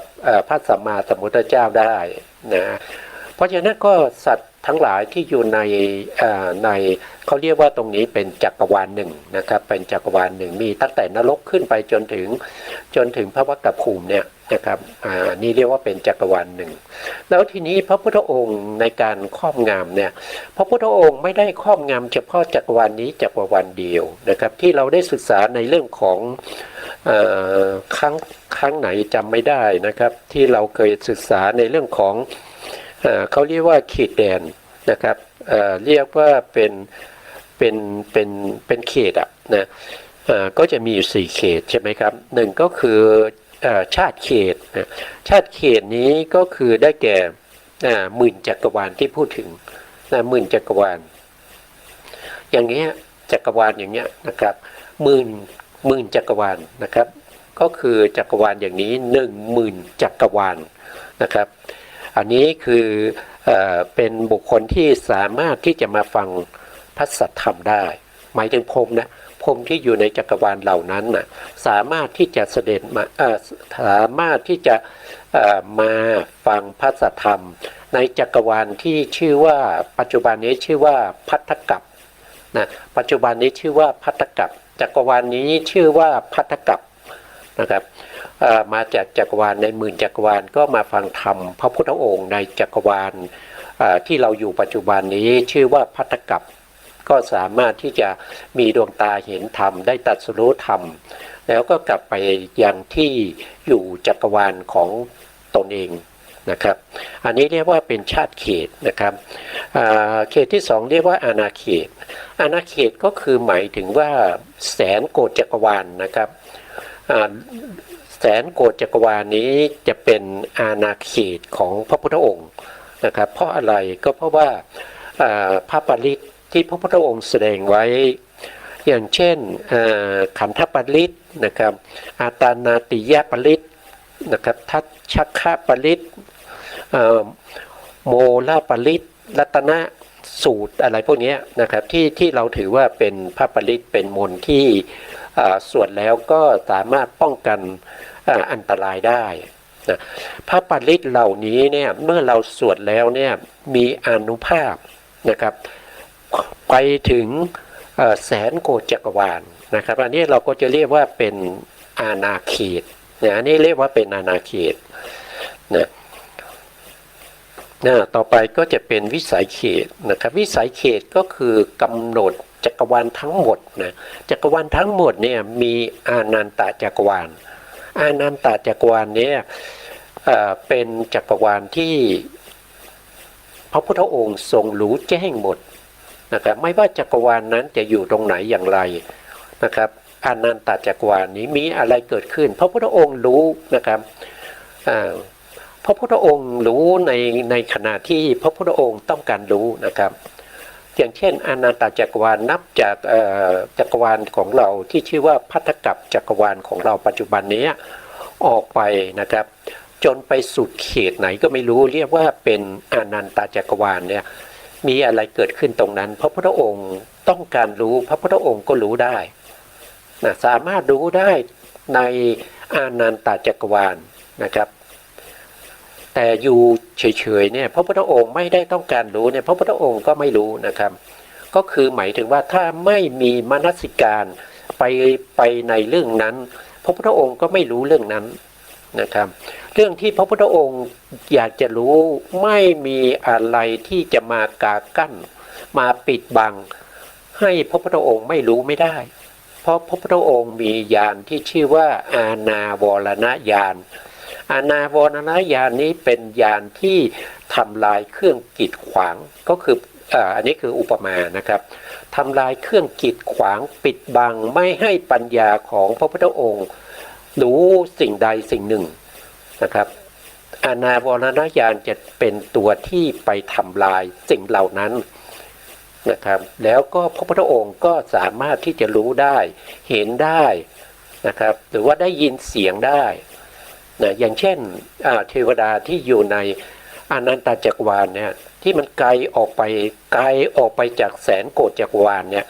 พระสัมมาสัมพุทธเจ้าได้นะเพราะฉะนั้นก็สัตว์ทั้งหลายที่อยู่ในเขาเรียกว่าตรงนี้เป็นจักรวาลหนึ่งนะครับเป็นจักรวาลหนึ่งมีตั้งแต่นรกขึ้นไปจนถึงพระวัฏฏภูมิเนี่ยนะครับนี่เรียกว่าเป็นจักรวาลหนึ่งแล้วทีนี้พระพุทธองค์ในการครอบงำเนี่ยพระพุทธองค์ไม่ได้ครอบงำเฉพาะจักรวาลนี้จักรวาลเดียวนะครับที่เราได้ศึกษาในเรื่องของครั้งไหนจำไม่ได้นะครับที่เราเคยศึกษาในเรื่องของเขาเรียกว่าขีดแดนนะครับเรียกว่าเป็นเขตนะก็จะมีอยู่4เขตใช่ไหมครับหนึ่งก็คือชาติเขตชาติเขตนี้ก็คือได้แก่หมื่นจักรวาลที่พูดถึงหมื่นจักรวาลอย่างเงี้ยจักรวาลอย่างเงี้ยนะครับหมื่นจักรวาลนะครับก็คือจักรวาลอย่างนี้10,000จักรวาลนะครับอันนี้คือเป็นบุคคลที่สามารถที่จะมาฟังพระสัทธรรมได้หมายถึงพรหมนะพรหมที่อยู่ในจักรวาลเหล่านั้นนะสามารถที่จะเสด็จมาสามารถที่จะมาฟังพระสัทธรรมในจักรวาลที่ชื่อว่าปัจจุบันนี้ชื่อว่าภัททกัปนะปัจจุบันนี้ชื่อว่าภัททกัปจักรวาลนี้ชื่อว่าภัททกัปนะครับมาจากจักรวาลในหมื่นจักรวาลก็มาฟังธรรมพระพุทธองค์ในจักรวาลที่เราอยู่ปัจจุบันนี้ชื่อว่าภัททกัปก็สามารถที่จะมีดวงตาเห็นธรรมได้ตรัสรู้ธรรมแล้วก็กลับไปยังที่อยู่จักรวาลของตนเองนะครับอันนี้เรียกว่าเป็นชาติเขตนะครับเขตที่2เรียกว่าอาณาเขตอาณาเขตก็คือหมายถึงว่าแสนโกฏจักรวาลนะครับแสนโกฏจักรวาลนี้จะเป็นอาณาเขตของพระพุทธองค์นะครับเพราะอะไรก็เพราะว่าพระปริตที่พระพุทธองค์แสดงไว้อย่างเช่นขันธปริตนะครับอาตานาติยปริตนะครับทัชชัคคะปริตโมลปริตรัตนสูตรอะไรพวกนี้นะครับที่เราถือว่าเป็นพระปริตเป็นมนต์ที่สวดแล้วก็สามารถป้องกันอันตรายได้นะพระปริตเหล่านี้เนี่ยเมื่อเราสวดแล้วเนี่ยมีอานุภาพนะครับไปถึงแสนโกฏจักรวาลนะครับอันนี้เราก็จะเรียกว่าเป็นอาณาเขตนะอันนี้เรียกว่าเป็นอาณาเขตนะต่อไปก็จะเป็นวิสัยเขตนะครับวิสัยเขตก็คือกำหนดจักรวาลทั้งหมดนะจักรวาลทั้งหมดเนี่ยมีอานันตจักรวาลอานันตจักรวาลเนี่ยเป็นจักรวาลที่พระพุทธองค์ทรงรู้แจ้งหมดนะครับไม่ว่าจักรวาลนั้นจะอยู่ตรงไหนอย่างไรนะครับอานันตจักรวาลนี้มีอะไรเกิดขึ้นพระพุทธองค์รู้นะครับพระพุทธองค์รู้ในขณะที่พระพุทธองค์ต้องการรู้นะครับอย่างเช่นอานันตจักรวาลนับจากจักรวาลของเราที่ชื่อว่าภัททกัปจักรวาลของเราปัจจุบันนี้ออกไปนะครับจนไปสุดเขตไหนก็ไม่รู้เรียกว่าเป็นอานันตจักรวาลเนี่ยมีอะไรเกิดขึ้นตรงนั้นพระพุทธองค์ต้องการรู้พระพุทธองค์ก็รู้ได้นะสามารถรู้ได้ในอานันตจักรวาลนะครับแต่อยู่เฉยๆเนี่ยพระพุทธองค์ไม่ได้ต้องการรู้เนี่ยพระพุทธองค์ก็ไม่รู้นะครับก็คือหมายถึงว่าถ้าไม่มีมนสิการไปในเรื่องนั้นพระพุทธองค์ก็ไม่รู้เรื่องนั้นนะครับเรื่องที่พระพุทธองค์อยากจะรู้ไม่มีอะไรที่จะมากากั้นมาปิดบังให้พระพุทธองค์ไม่รู้ไม่ได้เพราะพระพุทธองค์มีญาณที่ชื่อว่าอาณาวรณญาณอาณาวรณญาณนี้เป็นญาณที่ทำลายเครื่องกีดขวางก็คืออันนี้คืออุปมานะครับทำลายเครื่องกีดขวางปิดบังไม่ให้ปัญญาของพระพุทธองค์รู้สิ่งใดสิ่งหนึ่งนะครับอาณาวรณญาณจะเป็นตัวที่ไปทำลายสิ่งเหล่านั้นนะครับแล้วก็พระพุทธองค์ก็สามารถที่จะรู้ได้เห็นได้นะครับหรือว่าได้ยินเสียงได้นะอย่างเช่นเทวดาที่อยู่ใน อนันตจักรวาลเนี่ยที่มันไกลออกไปจากแสนโกฏจักรวาลเนี่ย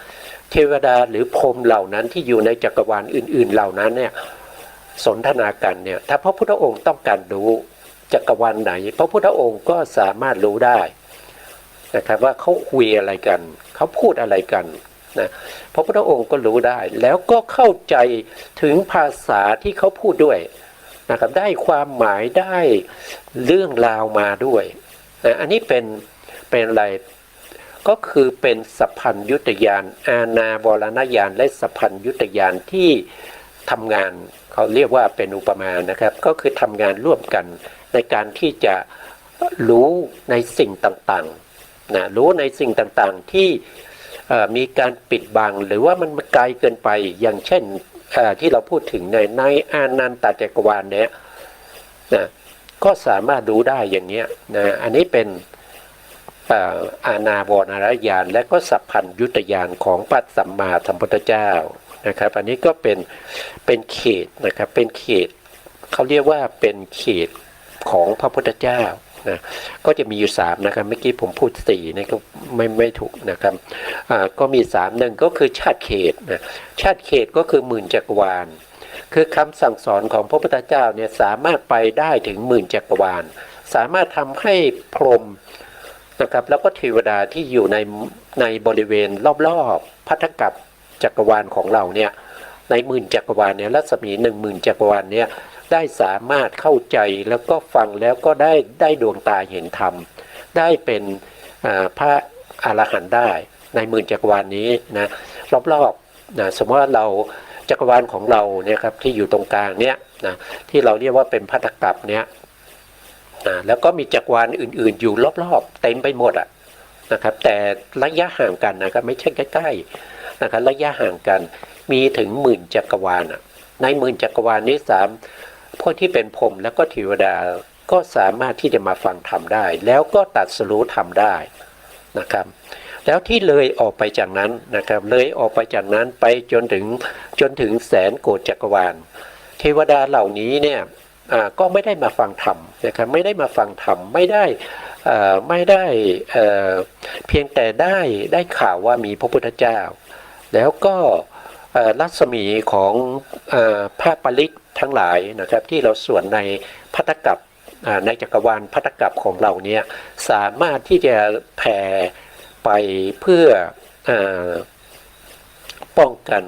เทวดาหรือพรหมเหล่านั้นที่อยู่ในจักรวาลอื่นๆเหล่านั้นเนี่ยสนทนากันเนี่ยถ้าพระพุทธองค์ต้องการรู้จักรวาลไหนพระพุทธองค์ก็สามารถรู้ได้นะครับว่าเขาคุยอะไรกันเขาพูดอะไรกันนะพระพุทธองค์ก็รู้ได้แล้วก็เข้าใจถึงภาษาที่เขาพูดด้วยนะครับได้ความหมายได้เรื่องราวมาด้วยนะอันนี้เป็นอะไรก็คือเป็นสัพพัญญุตญาณอาณาบรณญาณและสัพพัญญุตญาณที่ทำงานเขาเรียกว่าเป็นอุปมานะครับก็คือทำงานร่วมกันในการที่จะรู้ในสิ่งต่างๆนะรู้ในสิ่งต่างๆที่มีการปิดบังหรือว่ามันไกลเกินไปอย่างเช่นที่เราพูดถึงในอานันตจักรวาลเนี้ยนะก็สามารถรู้ได้อย่างเนี้ยนะอันนี้เป็นอาณาบรณญาณและก็สัพพัญญุตญาณของพระสัมมาสัมพุทธเจ้านะครับอันนี้ก็เป็นเขตนะครับเป็นเขตเขาเรียกว่าเป็นเขตของพระพุทธเจ้านะก็จะมีอยู่3นะครับเมื่อกี้ผมพูด4นี่ก็ไม่ถูกนะครับก็มี3หนึ่งก็คือชาติเขตนะชาติเขตก็คือหมื่นจักรวาลคือคำสั่งสอนของพระพุทธเจ้าเนี่ยสามารถไปได้ถึงหมื่นจักรวาลสามารถทำให้พรหมนะครับแล้วก็เทวดาที่อยู่ในบริเวณรอบๆภัททกัปจักรวาลของเราเนี่ยในหมื่นจักรวาลเนี่ยรัศมี10,000จักรวาลเนี่ยได้สามารถเข้าใจแล้วก็ฟังแล้วก็ได้ดวงตาเห็นธรรมได้เป็นพระอรหันต์ได้ในหมื่นจักรวาลนี้นะรอบๆนะสมมติว่าเราจักรวาลของเราเนี่ยครับที่อยู่ตรงกลางเนี่ยนะที่เราเรียกว่าเป็นภัททกัปเนี่ยแล้วก็มีจักรวาลอื่นๆอยู่รอบๆเต็มไปหมดนะครับแต่ระยะห่างกันนะครับไม่ใช่ใกล้ๆนะครับระยะห่างกันมีถึงหมื่นจักรวาลในหมื่นจักรวาลนี้พวกที่เป็นพรหมแล้วก็เทวดาก็สามารถที่จะมาฟังธรรมได้แล้วก็ตรัสรู้ธรรมได้นะครับแล้วที่เลยออกไปจากนั้นนะครับเลยออกไปจากนั้นไปจนถึงแสนโกฏจักรวาลเทวดาเหล่านี้เนี่ยก็ไม่ได้มาฟังธรรมนะครับไม่ได้มาฟังธรรมไม่ได้เพียงแต่ได้ข่าวว่ามีพระพุทธเจ้าแล้วก็รัศมีของพระปริตทั้งหลายนะครับที่เราสวดในภัททกัปในจักรวาลภัททกัปของเราเนี่ยสามารถที่จะแผ่ไปเพื่อป้องกัน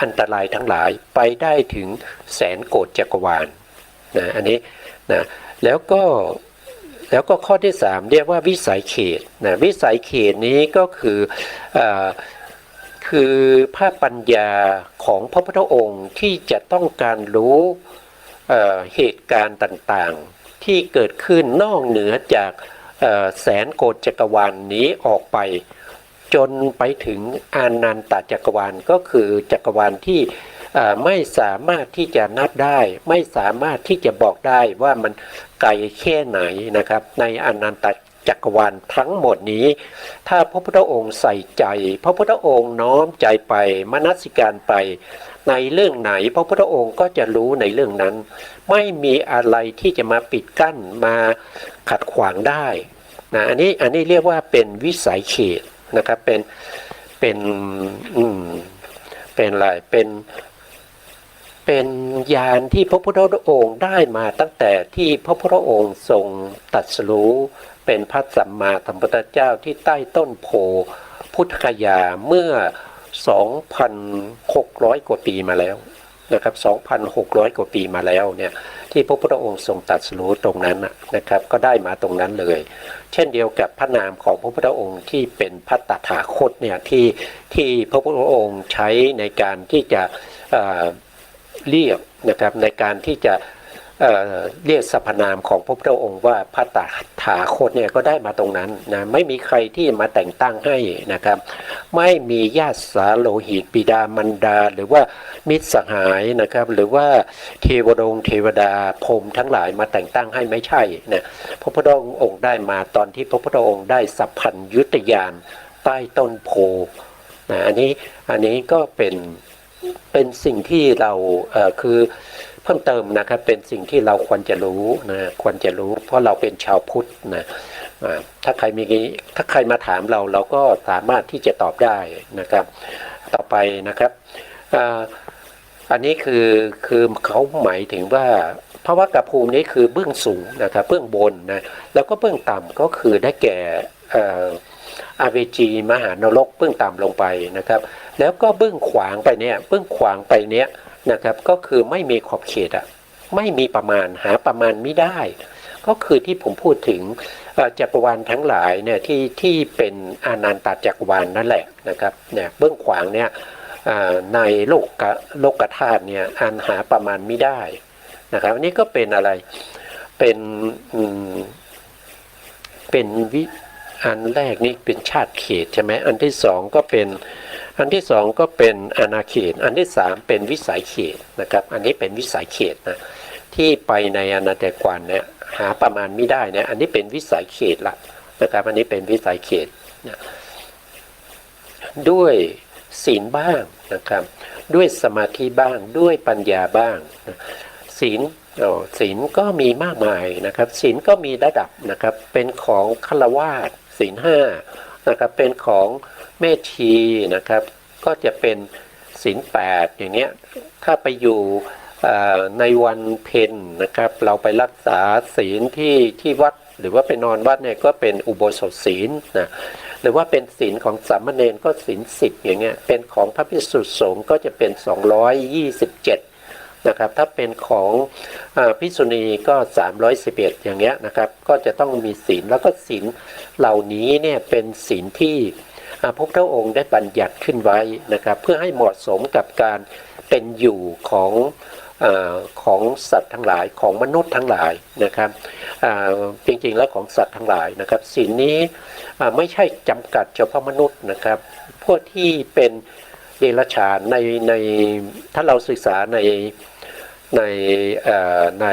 อันตรายทั้งหลายไปได้ถึงแสนโกฏจักรวาลนะอันนี้นะแล้วก็ข้อที่3เรียกว่าวิสัยเขตนะวิสัยเขตนี้ก็คือภาพปัญญาของพระพุทธองค์ที่จะต้องการรู้เหตุการณ์ต่างๆที่เกิดขึ้นนอกเหนือจากแสนโกฏจักรวาลนี้ออกไปจนไปถึงอานันตจักรวาลก็คือจักรวาลที่ไม่สามารถที่จะนับได้ไม่สามารถที่จะบอกได้ว่ามันไกลแค่ไหนนะครับในอานันตจักรวาลทั้งหมดนี้ถ้าพระพุทธองค์ใส่ใจพระพุทธองค์น้อมใจไปมนสิการไปในเรื่องไหนพระพุทธองค์ก็จะรู้ในเรื่องนั้นไม่มีอะไรที่จะมาปิดกั้นมาขัดขวางได้นะอันนี้เรียกว่าเป็นวิสัยเขตนะครับเป็นอะไรเป็นญาณที่พระพุทธองค์ได้มาตั้งแต่ที่พระพุทธองค์ทรงตรัสรู้เป็นพระสัมมาสัมพุทธเจ้าที่ใต้ต้นโพพุทธคยาเมื่อ 2,600 กว่าปีมาแล้วนะครับ 2,600 กว่าปีมาแล้วเนี่ยที่พระพุทธองค์ทรงตรัสรู้ตรงนั้นนะครับก็ได้มาตรงนั้นเลยเช่นเดียวกับพระนามของพระพุทธองค์ที่เป็นพระตถาคตเนี่ยที่พระพุทธองค์ใช้ในการที่จะเรียกนะครับในการที่จะเรียกสรรพนามของพระพุทธองค์ว่าพระตถาคตเนี่ยก็ได้มาตรงนั้นนะไม่มีใครที่มาแต่งตั้งให้นะครับไม่มีญาติสาโลหิตบิดามารดาหรือว่ามิตรสหายนะครับหรือว่าเทวดาพรหมทั้งหลายมาแต่งตั้งให้ไม่ใช่นะพระพุทธองค์ได้มาตอนที่พระพุทธองค์ได้สัพพัญญุตญาณใต้ต้นโพนะอันนี้ก็เป็นสิ่งที่เราคือ เพิ่มเติมนะครับเป็นสิ่งที่เราควรจะรู้นะควรจะรู้เพราะเราเป็นชาวพุทธนะถ้าใครมาถามเราก็สามารถที่จะตอบได้นะครับต่อไปนะครับอันนี้คือเขาหมายถึงว่าภวกภูมินี้คือเบื้องสูงนะครับเบื้องบนนะแล้วก็เบื้องต่ำก็คือได้แก่อเวจีมหานรกเบื้องต่ำลงไปนะครับแล้วก็เบื้องขวางไปเนี่ยเบื้องขวางไปเนี่ยนะครับก็คือไม่มีขอบเขตไม่มีประมาณหาประมาณไม่ได้ก็คือที่ผมพูดถึงจักรวาลทั้งหลายเนี่ยที่เป็นอนันตจักรวาลนั่นแหละนะครับเนี่ยเบื้องขวางเนี่ยในโลกธาตุเนี่ยอันหาประมาณไม่ได้นะครับอันนี้ก็เป็นอะไรเป็นอันแรกนี่เป็นชาติเขตใช่ไหมอันที่สองก็เป็นอาณาเขตอันที่สามเป็นวิสัยเขตนะครับอันนี้เป็นวิสัยเขตนะที่ไปในอนันตจักรวาลเนี่ยหาประมาณไม่ได้เนี่ยอันนี้เป็นวิสัยเขตละนะครับอันนี้เป็นวิสัยเขตนะด้วยศีลบ้างนะครับด้วยสมาธิบ้างด้วยปัญญาบ้างนะศีลก็มีมากมายนะครับศีลก็มีระดับนะครับเป็นของฆราวาสศีลห้านะครับเป็นของแม่ชีนะครับก็จะเป็นศีลแปดอย่างเนี้ยถ้าไปอยู่ในวันเพ็ญนะครับเราไปรักษาศีลที่วัดหรือว่าไปนอนวัดเนี่ยก็เป็นอุโบสถศีลนะหรือว่าเป็นศีลของสามเณรก็ศีล10อย่างเงี้ยเป็นของพระภิกษุสงฆ์ก็จะเป็น227นะครับถ้าเป็นของภิกษุณีก็311อย่างเงี้ยนะครับก็จะต้องมีศีลแล้วก็ศีลเหล่านี้เนี่ยเป็นศีลที่พระพุทธองค์ได้บัญญัติขึ้นไว้นะครับเพื่อให้เหมาะสมกับการเป็นอยู่ของสัตว์ทั้งหลายของมนุษย์ทั้งหลายนะครับจริงๆแล้วของสัตว์ทั้งหลายนะครับศีลนี้ไม่ใช่จำกัดเฉพาะมนุษย์นะครับพวกที่เป็นเดรัจฉานในถ้าเราศึกษาใน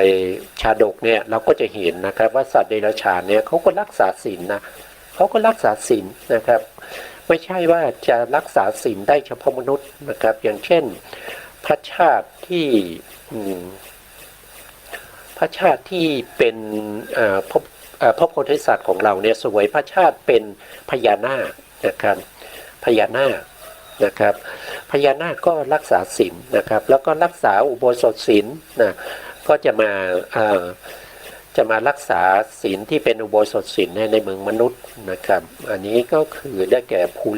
ชาดกเนี่ยเราก็จะเห็นนะครับว่าสัตว์เดรัจฉานเนี่ยเขาก็รักษาศีลนะเขาก็รักษาศีลนะครับไม่ใช่ว่าจะรักษาศีลได้เฉพาะมนุษย์นะครับอย่างเช่นพระชาติที่เป็นพระโพธิสัตว์ของเราเนี่ยสวยพระชาติเป็นพญานาคนะครับพญานาคนะครับพญานาคก็รักษาศีลนะครับแล้วก็รักษาอุโบสถศีลนะก็จะมารักษาศีลที่เป็นอุโบสถศีลในเมืองมนุษย์นะครับอันนี้ก็คือได้แก่ภู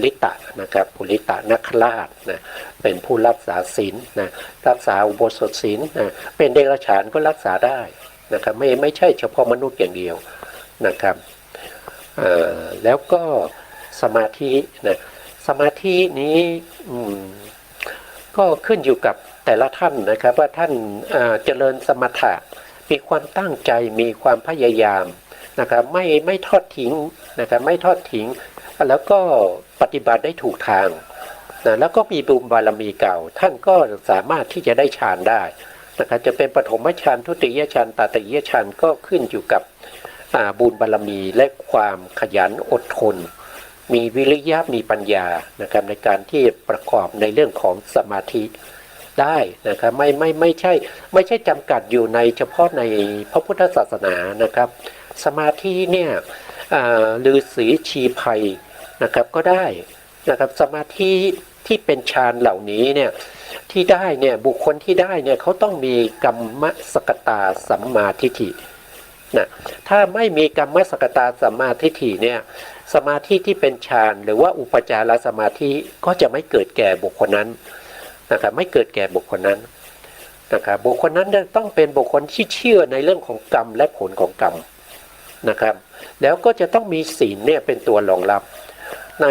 ริตะนะครับภูริตะนักราชนะเป็นผู้รักษาศีลนะรักษาอุโบสถศีลนะเป็นเดรัจฉานก็รักษาได้นะครับไม่ใช่เฉพาะมนุษย์อย่างเดียวนะครับแล้วก็สมาธินะสมาธินี้ก็ขึ้นอยู่กับแต่ละท่านนะครับว่าท่านเจริญสมถะมีความตั้งใจมีความพยายามนะครับไม่ทอดทิ้งนะครับไม่ทอดทิ้งแล้วก็ปฏิบัติได้ถูกทางนะแล้วก็มีบุญบารมีเก่าท่านก็สามารถที่จะได้ฌานได้นะครับจะเป็นปฐมฌานทุติยฌานตติยฌานก็ขึ้นอยู่กับบุญบารมีและความขยันอดทนมีวิริยะมีปัญญานะครับในการที่ประกอบในเรื่องของสมาธิได้นะครับไม่ใช่จำกัดอยู่ในเฉพาะในพระพุทธศาสนานะครับสมาธิเนี่ยฤาษีชีไพรนะครับก็ได้นะครับสมาธิที่เป็นฌานเหล่านี้เนี่ยที่ได้เนี่ยบุคคลที่ได้เนี่ยเขาต้องมีกัมมสกตาสัมมาทิฏฐินะถ้าไม่มีกัมมสกตาสัมมาทิฏฐิเนี่ยสมาธิที่เป็นฌานหรือว่าอุปจารสมาธิก็จะไม่เกิดแก่บุคคลนั้นนะครับไม่เกิดแก่บุคคลนั้นนะครับบุคคลนั้นต้องเป็นบุคคลที่เชื่อในเรื่องของกรรมและผลของกรรมนะครับแล้วก็จะต้องมีศีลเนี่ยเป็นตัวรองรับใน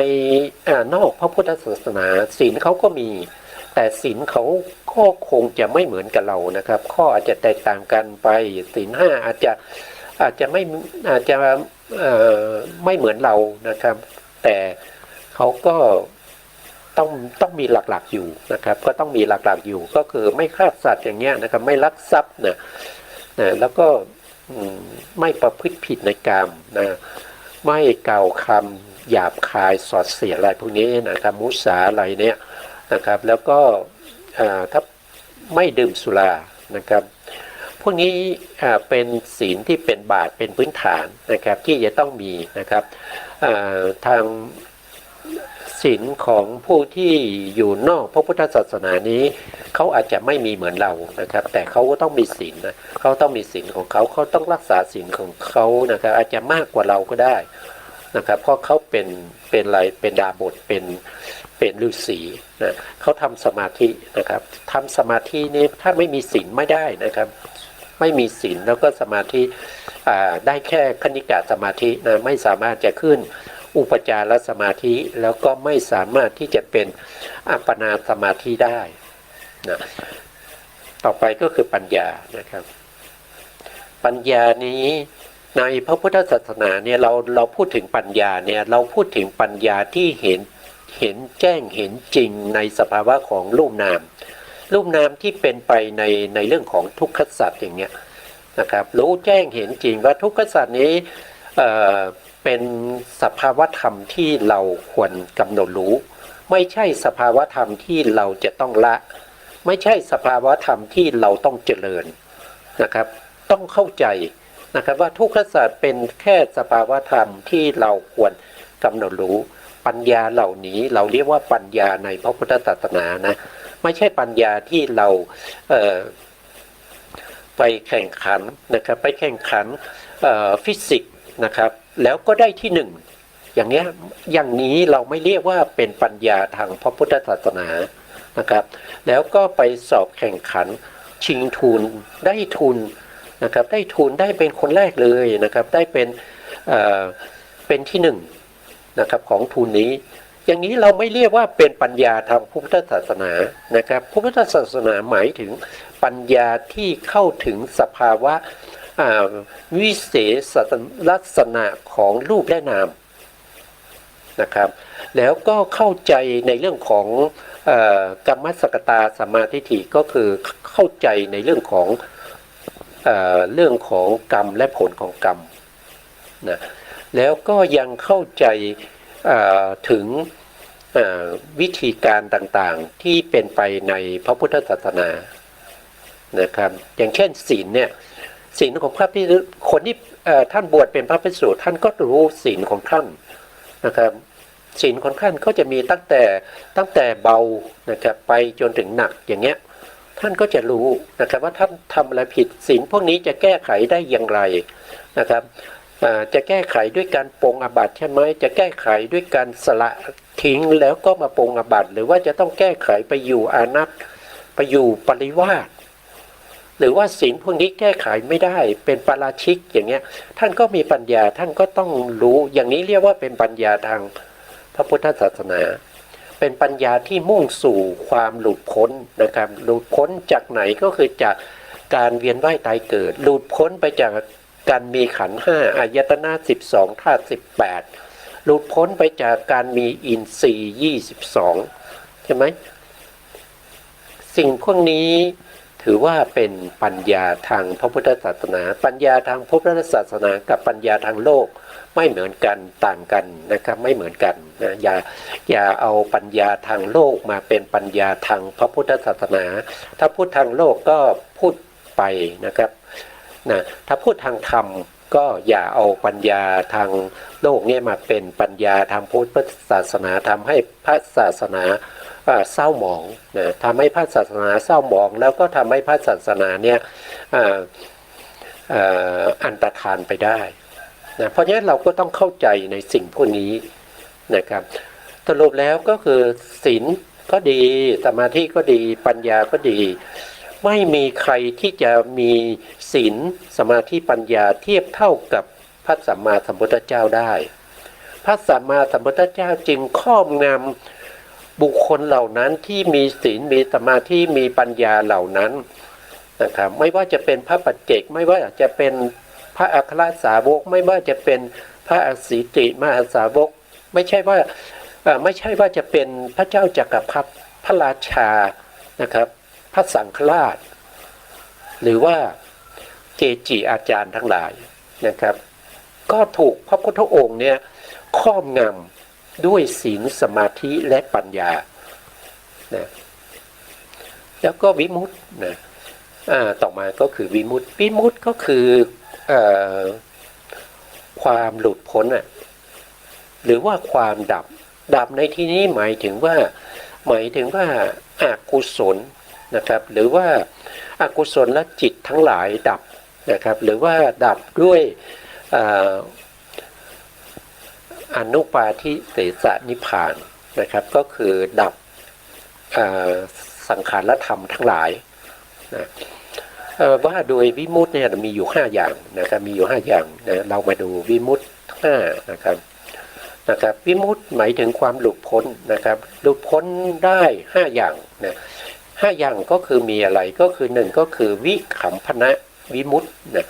นอกพระพุทธศาสนาศีลเขาก็มีแต่ศีลเขาก็คงจะไม่เหมือนกับเรานะครับข้ออาจจะแตกต่างกันไปศีลห้าอาจจะไม่เหมือนเรานะครับแต่เขาก็ต้องมีหลักๆอยู่นะครับก็ต้องมีหลักๆอยู่ก็คือไม่ฆ่าสัตว์อย่างเงี้ยนะครับไม่ลักทรัพย์นะแล้วก็ไม่ประพฤติผิดในกามนะไม่กล่าวคำหยาบคายสอดเสียดอะไรพวกนี้นะครับมุสาอะไรเนี่ยนะครับแล้วก็ถ้า ไม่ดื่มสุรานะครับพวกนี้เป็นศีลที่เป็นบาตรเป็นพื้นฐานนะครับที่จะต้องมีนะครับทางศีลของผู้ที่อยู่นอกพระพุทธศาสนานี้เขาอาจจะไม่มีเหมือนเรานะครับแต่เขาก็ต้องมีศีลนะเขาต้องมีศีลของเขาต้องรักษาศีลของเขานะครับอาจจะมากกว่าเราก็ได้นะครับเพราะเขาเป็นอะไรเป็นดาบทเป็นฤาษีนะเขาทำสมาธินะครับทำสมาธินี้ถ้าไม่มีศีลไม่ได้นะครับไม่มีศีลแล้วก็สมาธิได้แค่คณิกะสมาธินะไม่สามารถจะขึ้นอุปจารสมาธิแล้วก็ไม่สามารถที่จะเป็นอัปปนาสมาธิได้นะต่อไปก็คือปัญญานะครับปัญญานี้ในพระพุทธศาสนาเนี่ยเราพูดถึงปัญญาเนี่ยเราพูดถึงปัญญาที่เห็นแจ้งเห็นจริงในสภาวะของรูปนามที่เป็นไปในเรื่องของทุกขสัจอย่างเงี้ยนะครับรู้แจ้งเห็นจริงว่าทุกขสัจนี้เป็นสภาวธรรมที่เราควรกำหนดรู้ไม่ใช่สภาวธรรมที่เราจะต้องละไม่ใช่สภาวธรรมที่เราต้องเจริญนะครับต้องเข้าใจนะครับว่าทุกขสัจเป็นแค่สภาวธรรมที่เราควรกำหนดรู้ปัญญาเหล่านี้เราเรียกว่าปัญญาในพระพุทธศาสนานะไม่ใช่ปัญญาที่เราไปแข่งขันนะครับไปแข่งขันฟิสิกส์นะครับแล้วก็ได้ที่หนึ่งอย่างนี้เราไม่เรียกว่าเป็นปัญญาทางพระพุทธศาสนานะครับแล้วก็ไปสอบแข่งขันชิงทุนได้ทุนนะครับได้ทุนได้เป็นคนแรกเลยนะครับได้เป็นที่หนึ่งนะครับของทุนนี้อย่างนี้เราไม่เรียกว่าเป็นปัญญาทางพุทธศาสนานะครับพุทธศาสนาหมายถึงปัญญาที่เข้าถึงสภาวะวิเศษลักษณะของรูปและนามนะครับแล้วก็เข้าใจในเรื่องของกรรมสกตาสัมมาทิฏฐิก็คือเข้าใจในเรื่องของกรรมและผลของกรรมนะแล้วก็ยังเข้าใจถึงวิธีการต่างๆที่เป็นไปในพระพุทธศาสนานะครับอย่างเช่นศีลเนี่ยศีลของพระพิสุคนที่ท่านบวชเป็นพระภิกษุท่านก็รู้ศีลของท่านนะครับศีลของท่านก็จะมีตั้งแต่เบานะครับไปจนถึงหนักอย่างเงี้ยท่านก็จะรู้นะครับว่าท่านทำอะไรผิดศีลพวกนี้จะแก้ไขได้อย่างไรนะครับจะแก้ไขด้วยการปรงอาบัติใช่ไหมจะแก้ไขด้วยการสละทิ้งแล้วก็มาปรงอาบัติหรือว่าจะต้องแก้ไขไปอยู่อานัตไปอยู่ปริวาสหรือว่าศีลพวกนี้แก้ไขไม่ได้เป็นปาราชิกอย่างเงี้ยท่านก็มีปัญญาท่านก็ต้องรู้อย่างนี้เรียกว่าเป็นปัญญาทางพระพุทธศาสนาเป็นปัญญาที่มุ่งสู่ความหลุดพ้นนะครับหลุดพ้นจากไหนก็คือจากการเวียนว่ายตายเกิดหลุดพ้นไปจากการมีขันธ์ห้าอายตนะ12ธาตุ18หลุดพ้นไปจากการมีอินทรีย์22ใช่ไหมสิ่งพวกนี้ถือว่าเป็นปัญญาทางพระพุทธศาสนาปัญญาทางพระพุทธศาสนากับปัญญาทางโลกไม่เหมือนกันต่างกันนะครับไม่เหมือนกันนะอย่าเอาปัญญาทางโลกมาเป็นปัญญาทางพระพุทธศาสนาถ้าพูดทางโลกก็พูดไปนะครับนะถ้าพูดทางธรรมก็อย่าเอาปัญญาทางโลกเนี่ยมาเป็นปัญญาทางพุทธศาสนาทำให้พระศาสนาเศร้าหมองนะทำให้พระศาสนาเศร้าหมองแล้วก็ทำให้พระศาสนาเนี่ยอันตรธานไปได้นะเพราะฉะนั้นเราก็ต้องเข้าใจในสิ่งพวกนี้นะครับสรุปแล้วก็คือศีลก็ดีสมาธิก็ดีปัญญาก็ดีไม่มีใครที่จะมีศีลสมาธิปัญญาเทียบเท่ากับพระสัมมาสัมพุทธเจ้าได้พระสัมมาสัมพุทธเจ้าจึงครอบงำบุคคลเหล่านั้นที่มีศีลมีสมาธิมีปัญญาเหล่านั้นนะครับไม่ว่าจะเป็นพระปัจเจกไม่ว่าจะเป็นพระอัครสาวกไม่ว่าจะเป็นพระอสีติมหาสาวกไม่ใช่ว่าจะเป็นพระเจ้าจักรพรรดิพระราชานะครับพระสังฆราชหรือว่าเกจิอาจารย์ทั้งหลายนะครับก็ถูกพระพุทธองค์เนี่ยครอบงำด้วยศีลสมาธิและปัญญานะ แล้วก็วิมุตตินะต่อมาก็คือวิมุตติวิมุตติก็คือความหลุดพ้นหรือว่าความดับในที่นี้หมายถึงว่าอกุศลนะครับหรือว่าอกุศลและจิตทั้งหลายดับนะครับหรือว่าดับด้วยอนุปาทิเสสนิพพานนะครับก็คือดับสังขารธรรมทั้งหลายนะว่าโดยวิมุตติเนี่ยมีอยู่5อย่างนะครับมีอยู่5อย่างนะเรามาดูวิมุตติ5นะครับวิมุตติหมายถึงความหลุดพ้นนะครับหลุดพ้นได้5อย่างนะ5อย่างก็คือมีอะไรก็คือ1ก็คือวิคัมภนะวิมุตตินะ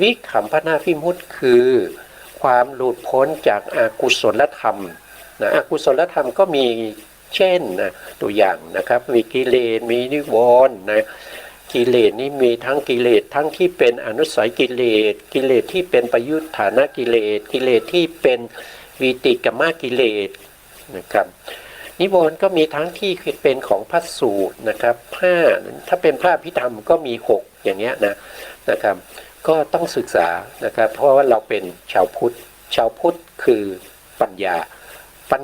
วิคัมภนะวิมุตติคือความหลุดพ้นจากอกุศลธรรมนะอกุศลธรรมก็มีเช่นนะตัวอย่างนะครับมีกิเลสมีนิวรณ์นะกิเลสนี้มีทั้งกิเลสทั้งที่เป็นอนุสัยกิเลสที่เป็นประยุทธานะกิเลสที่เป็นวิติกมกิเลสนะครับนิวรณ์ก็มีทั้งที่เป็นของพระสูตรนะครับถ้าเป็นพระพิธรรมก็มี6อย่างเงี้ยนะครับก็ต้องศึกษานะครับเพราะว่าเราเป็นชาวพุทธคือปัญ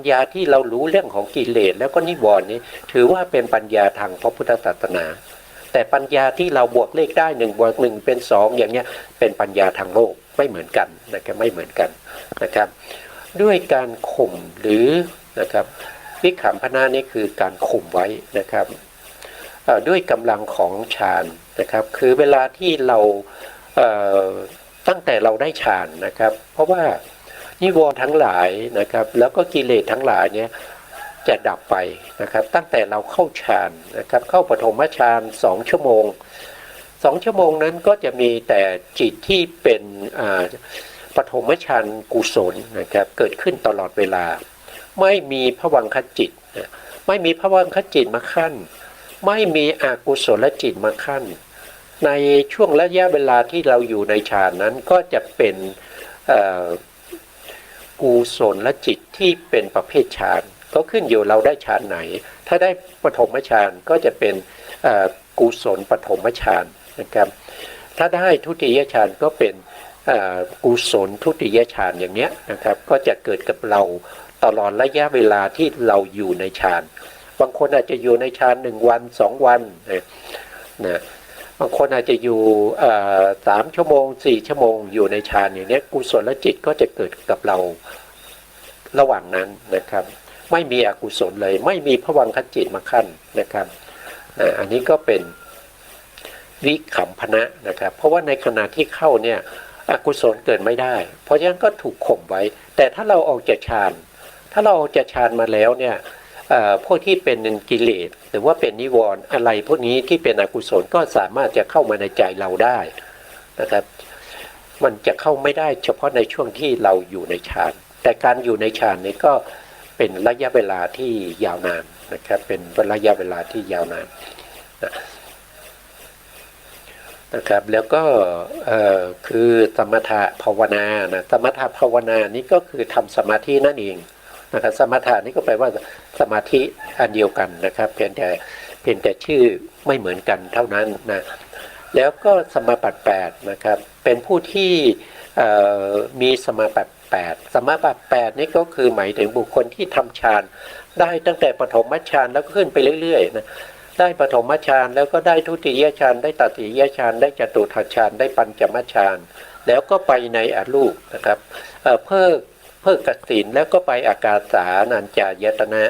ญาที่เรารู้เรื่องของกิเลสแล้วก็นิวรณ์นี้ถือว่าเป็นปัญญาทางพระพุทธศาสนาแต่ปัญญาที่เราบวกเลขได้1 บวก 1เป็น2อย่างเงี้ยเป็นปัญญาทางโลกไม่เหมือนกันนะครับไม่เหมือนกันนะครับด้วยการข่มหรือนะครับวิคัมภนะนี่คือการข่มไว้นะครับด้วยกำลังของฌานนะครับคือเวลาที่เราตั้งแต่เราได้ฌานนะครับเพราะว่านิวรณ์ทั้งหลายนะครับแล้วก็กิเลสทั้งหลายเนี่ยจะดับไปนะครับตั้งแต่เราเข้าฌานนะครับเข้าปฐมฌาน2 ชั่วโมง2 ชั่วโมงนั้นก็จะมีแต่จิตที่เป็นปฐมฌานกุศลนะครับเกิดขึ้นตลอดเวลาไม่มีภวังคจิตไม่มีภวังคจิตมาขั้นไม่มีอกุศลจิตมาขั้นในช่วงระยะเวลาที่เราอยู่ในฌานนั้นก็จะเป็นกุศลจิตที่เป็นประเภทฌานก็ขึ้นอยู่เราได้ฌานไหนถ้าได้ปฐมฌานก็จะเป็นกุศลปฐมฌานนะครับถ้าได้ทุติยฌานก็เป็นกุศลทุติยฌานอย่างเนี้ยนะครับก็จะเกิดกับเราตลอดระยะเวลาที่เราอยู่ในฌานบางคนอาจจะอยู่ในฌาน1 วัน2 วันนะบางคนอาจจะอยู่3 ชั่วโมง4 ชั่วโมงอยู่ในฌานอย่างนี้กุศลจิตก็จะเกิดกับเราระหว่างนั้นนะครับไม่มีอกุศลเลยไม่มีภวังคจิตมาขั้นนะครับอันนี้ก็เป็นวิคัมภนะนะครับเพราะว่าในขณะที่เข้าเนี่ยอกุศลเกิดไม่ได้เพราะฉะนั้นก็ถูกข่มไว้แต่ถ้าเราออกจากฌานมาแล้วเนี่ยพวกที่เป็นกิเลสหรือว่าเป็นนิวรณ์อะไรพวกนี้ที่เป็นอกุศลก็สามารถจะเข้ามาในใจเราได้นะครับมันจะเข้าไม่ได้เฉพาะในช่วงที่เราอยู่ในฌานแต่การอยู่ในฌานนี้ก็เป็นระยะเวลาที่ยาวนานนะครับเป็นระยะเวลาที่ยาวนานนะครับแล้วก็คือสมถะภาวนานะสมถะภาวนานี้ก็คือทำสมาธินั่นเองนะครับสมถะนี่ก็แปลว่าสมาธิอันเดียวกันนะครับเพียงแต่ชื่อไม่เหมือนกันเท่านั้นนะแล้วก็สมาบัติ8นะครับเป็นผู้ที่มีสมาบัติ8สมาบัติ8นี่ก็คือหมายถึงบุคคลที่ทำฌานได้ตั้งแต่ปฐมฌานแล้วก็ขึ้นไปเรื่อยๆนะได้ปฐมฌานแล้วก็ได้ทุติยฌานได้ตติยฌานได้จตุตฌานได้ปัญจมฌานแล้วก็ไปในอรูปนะครับเพิกสิณแล้วก็ไปอากาสานัญจายตนะ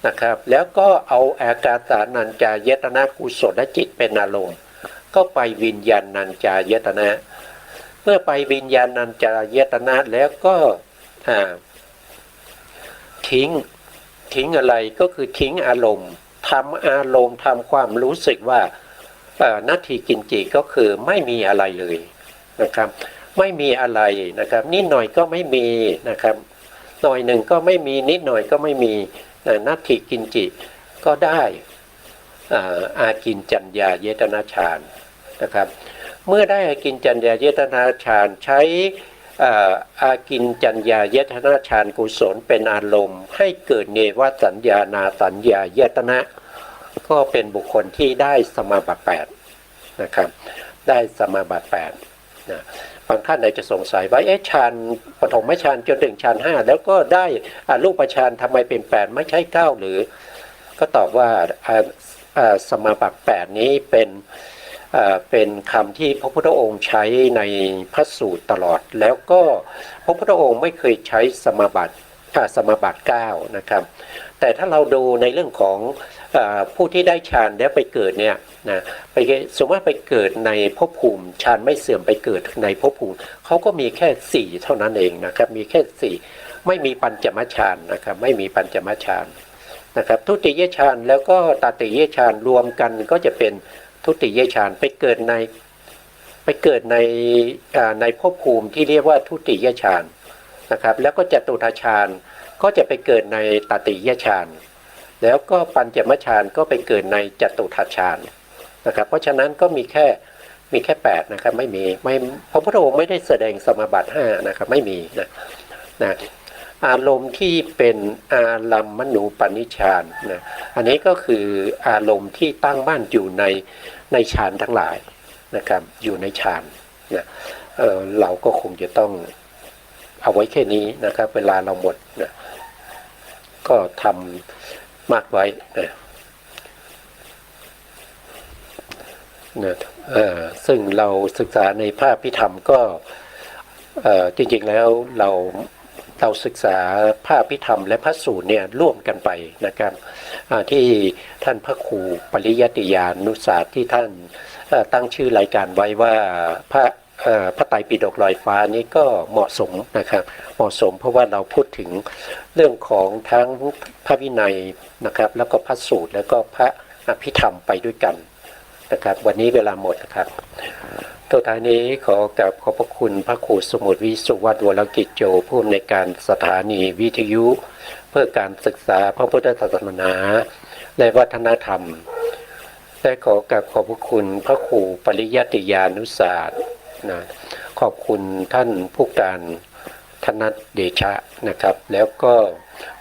นะครับแล้วก็เอาอากาสานัญจายตนะกุศลจิตเป็นอารมณ์ก็ไปวิญญาณัญจายตนะเมื่อไปวิญญาณัญจายตนะแล้วก็ทิ้งอะไรก็คือทิ้งอารมณ์ทำอารมณ์ทำความรู้สึกว่านัตถิกินจิก็คือไม่มีอะไรเลยนะครับไม่มีอะไรนะครับนิดหน่อยก็ไม่มีนะครับหน่อยหนึ่งก็ไม่มีนิดหน่อยก็ไม่มีนัตถิกินจิก็ได้อากินจัญญายตนะฌานนะครับเมื่อได้อากินจัญญายตนะฌานใช้อากินจัญญายตนะฌานกุศลเป็นอารมณ์ให้เกิดเนวสัญญานาสัญญายตนะ ก็เป็นบุคคลที่ได้สมาบัติ8นะครับได้สมาบัติ8นะบางท่านอาจจะสงสัยว่าฌานปฐมฌานจนถึงฌาน5แล้วก็ได้รูปฌานทำไมเป็น8ไม่ใช่9หรือก็ตอบว่าสมาบัติ8นี้เป็นคำที่พระพุทธองค์ใช้ในพระสูตรตลอดแล้วก็พระพุทธองค์ไม่เคยใช้สมาบัติ9นะครับแต่ถ้าเราดูในเรื่องของผู้ที่ได้ฌานแล้วไปเกิดเนี่ยนะสมมติว่าไปเกิดในภพภูมิฌานไม่เสื่อมไปเกิดในภพภูมิเขาก็มีแค่4เท่านั้นเองนะครับมีแค่4ไม่มีปัญจมฌานนะครับไม่มีปัญจมฌานนะครับทุติยฌานแล้วก็ตติยฌานรวมกันก็จะเป็นทุติยฌานไปเกิดในภพภูมิที่เรียกว่าทุติยฌานนะครับแล้วก็จตุตฌานก็จะไปเกิดในตติยฌานแล้วก็ปัญจมฌานก็ไปเกิดในจตุตฌานนะครับเพราะฉะนั้นก็มีแค่8นะครับไม่พระพุทธองค์ไม่ได้แสดงสมาบัติ5นะครับไม่มีนะอารมณ์ที่เป็นอารัมมณูปนิชฌานนะอันนี้ก็คืออารมณ์ที่ตั้งมั่นอยู่ในฌานทั้งหลายนะครับอยู่ในฌานนะเราก็คงจะต้องเอาไว้แค่นี้นะครับเวลาเราหมดนะก็ทำมากไว้นะซึ่งเราศึกษาในพระพิธรรมก็จริงๆแล้วเราศึกษาพระพิธรรมและพระสูตรเนี่ยร่วมกันไปนะครับที่ท่านพระครูปริยัติยานุศาสตร์ที่ท่านตั้งชื่อรายการไว้ว่าพระไตรปิฎกลอยฟ้านี้ก็เหมาะสมนะครับเหมาะสมเพราะว่าเราพูดถึงเรื่องของทั้งพระวินัยนะครับแล้วก็พระสูตรแล้วก็พระอภิธรรมไปด้วยกันนะครับวันนี้เวลาหมดนะครับตัวท้ายนี้ขอบพระคุณพระครูสมุทรวิสุวัฒน์วรกิจโจผู้อำนวยการสถานีวิทยุเพื่อการศึกษาพระพุทธศาสนาและวัฒนธรรมและขอบพระคุณพระครูปริยัติยานุศาสตร์นะขอบคุณท่านผู้การธนัทเดชะนะครับแล้วก็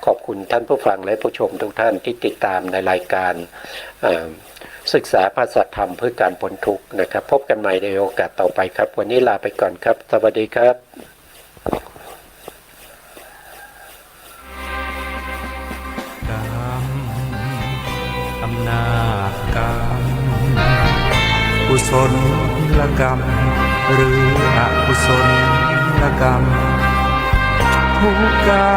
ขอบคุณท่านผู้ฟังและผู้ชมทุกท่านที่ติดตามในรายการศึกษาพระสัทธรรมเพื่อการพ้นทุกข์นะครับพบกันใหม่ในโอกาสต่อไปครับวันนี้ลาไปก่อนครับสวัสดีครับกรรมอำนาจกรรมกุศลกรรมหรืออกุศลกรรมทุกกรรม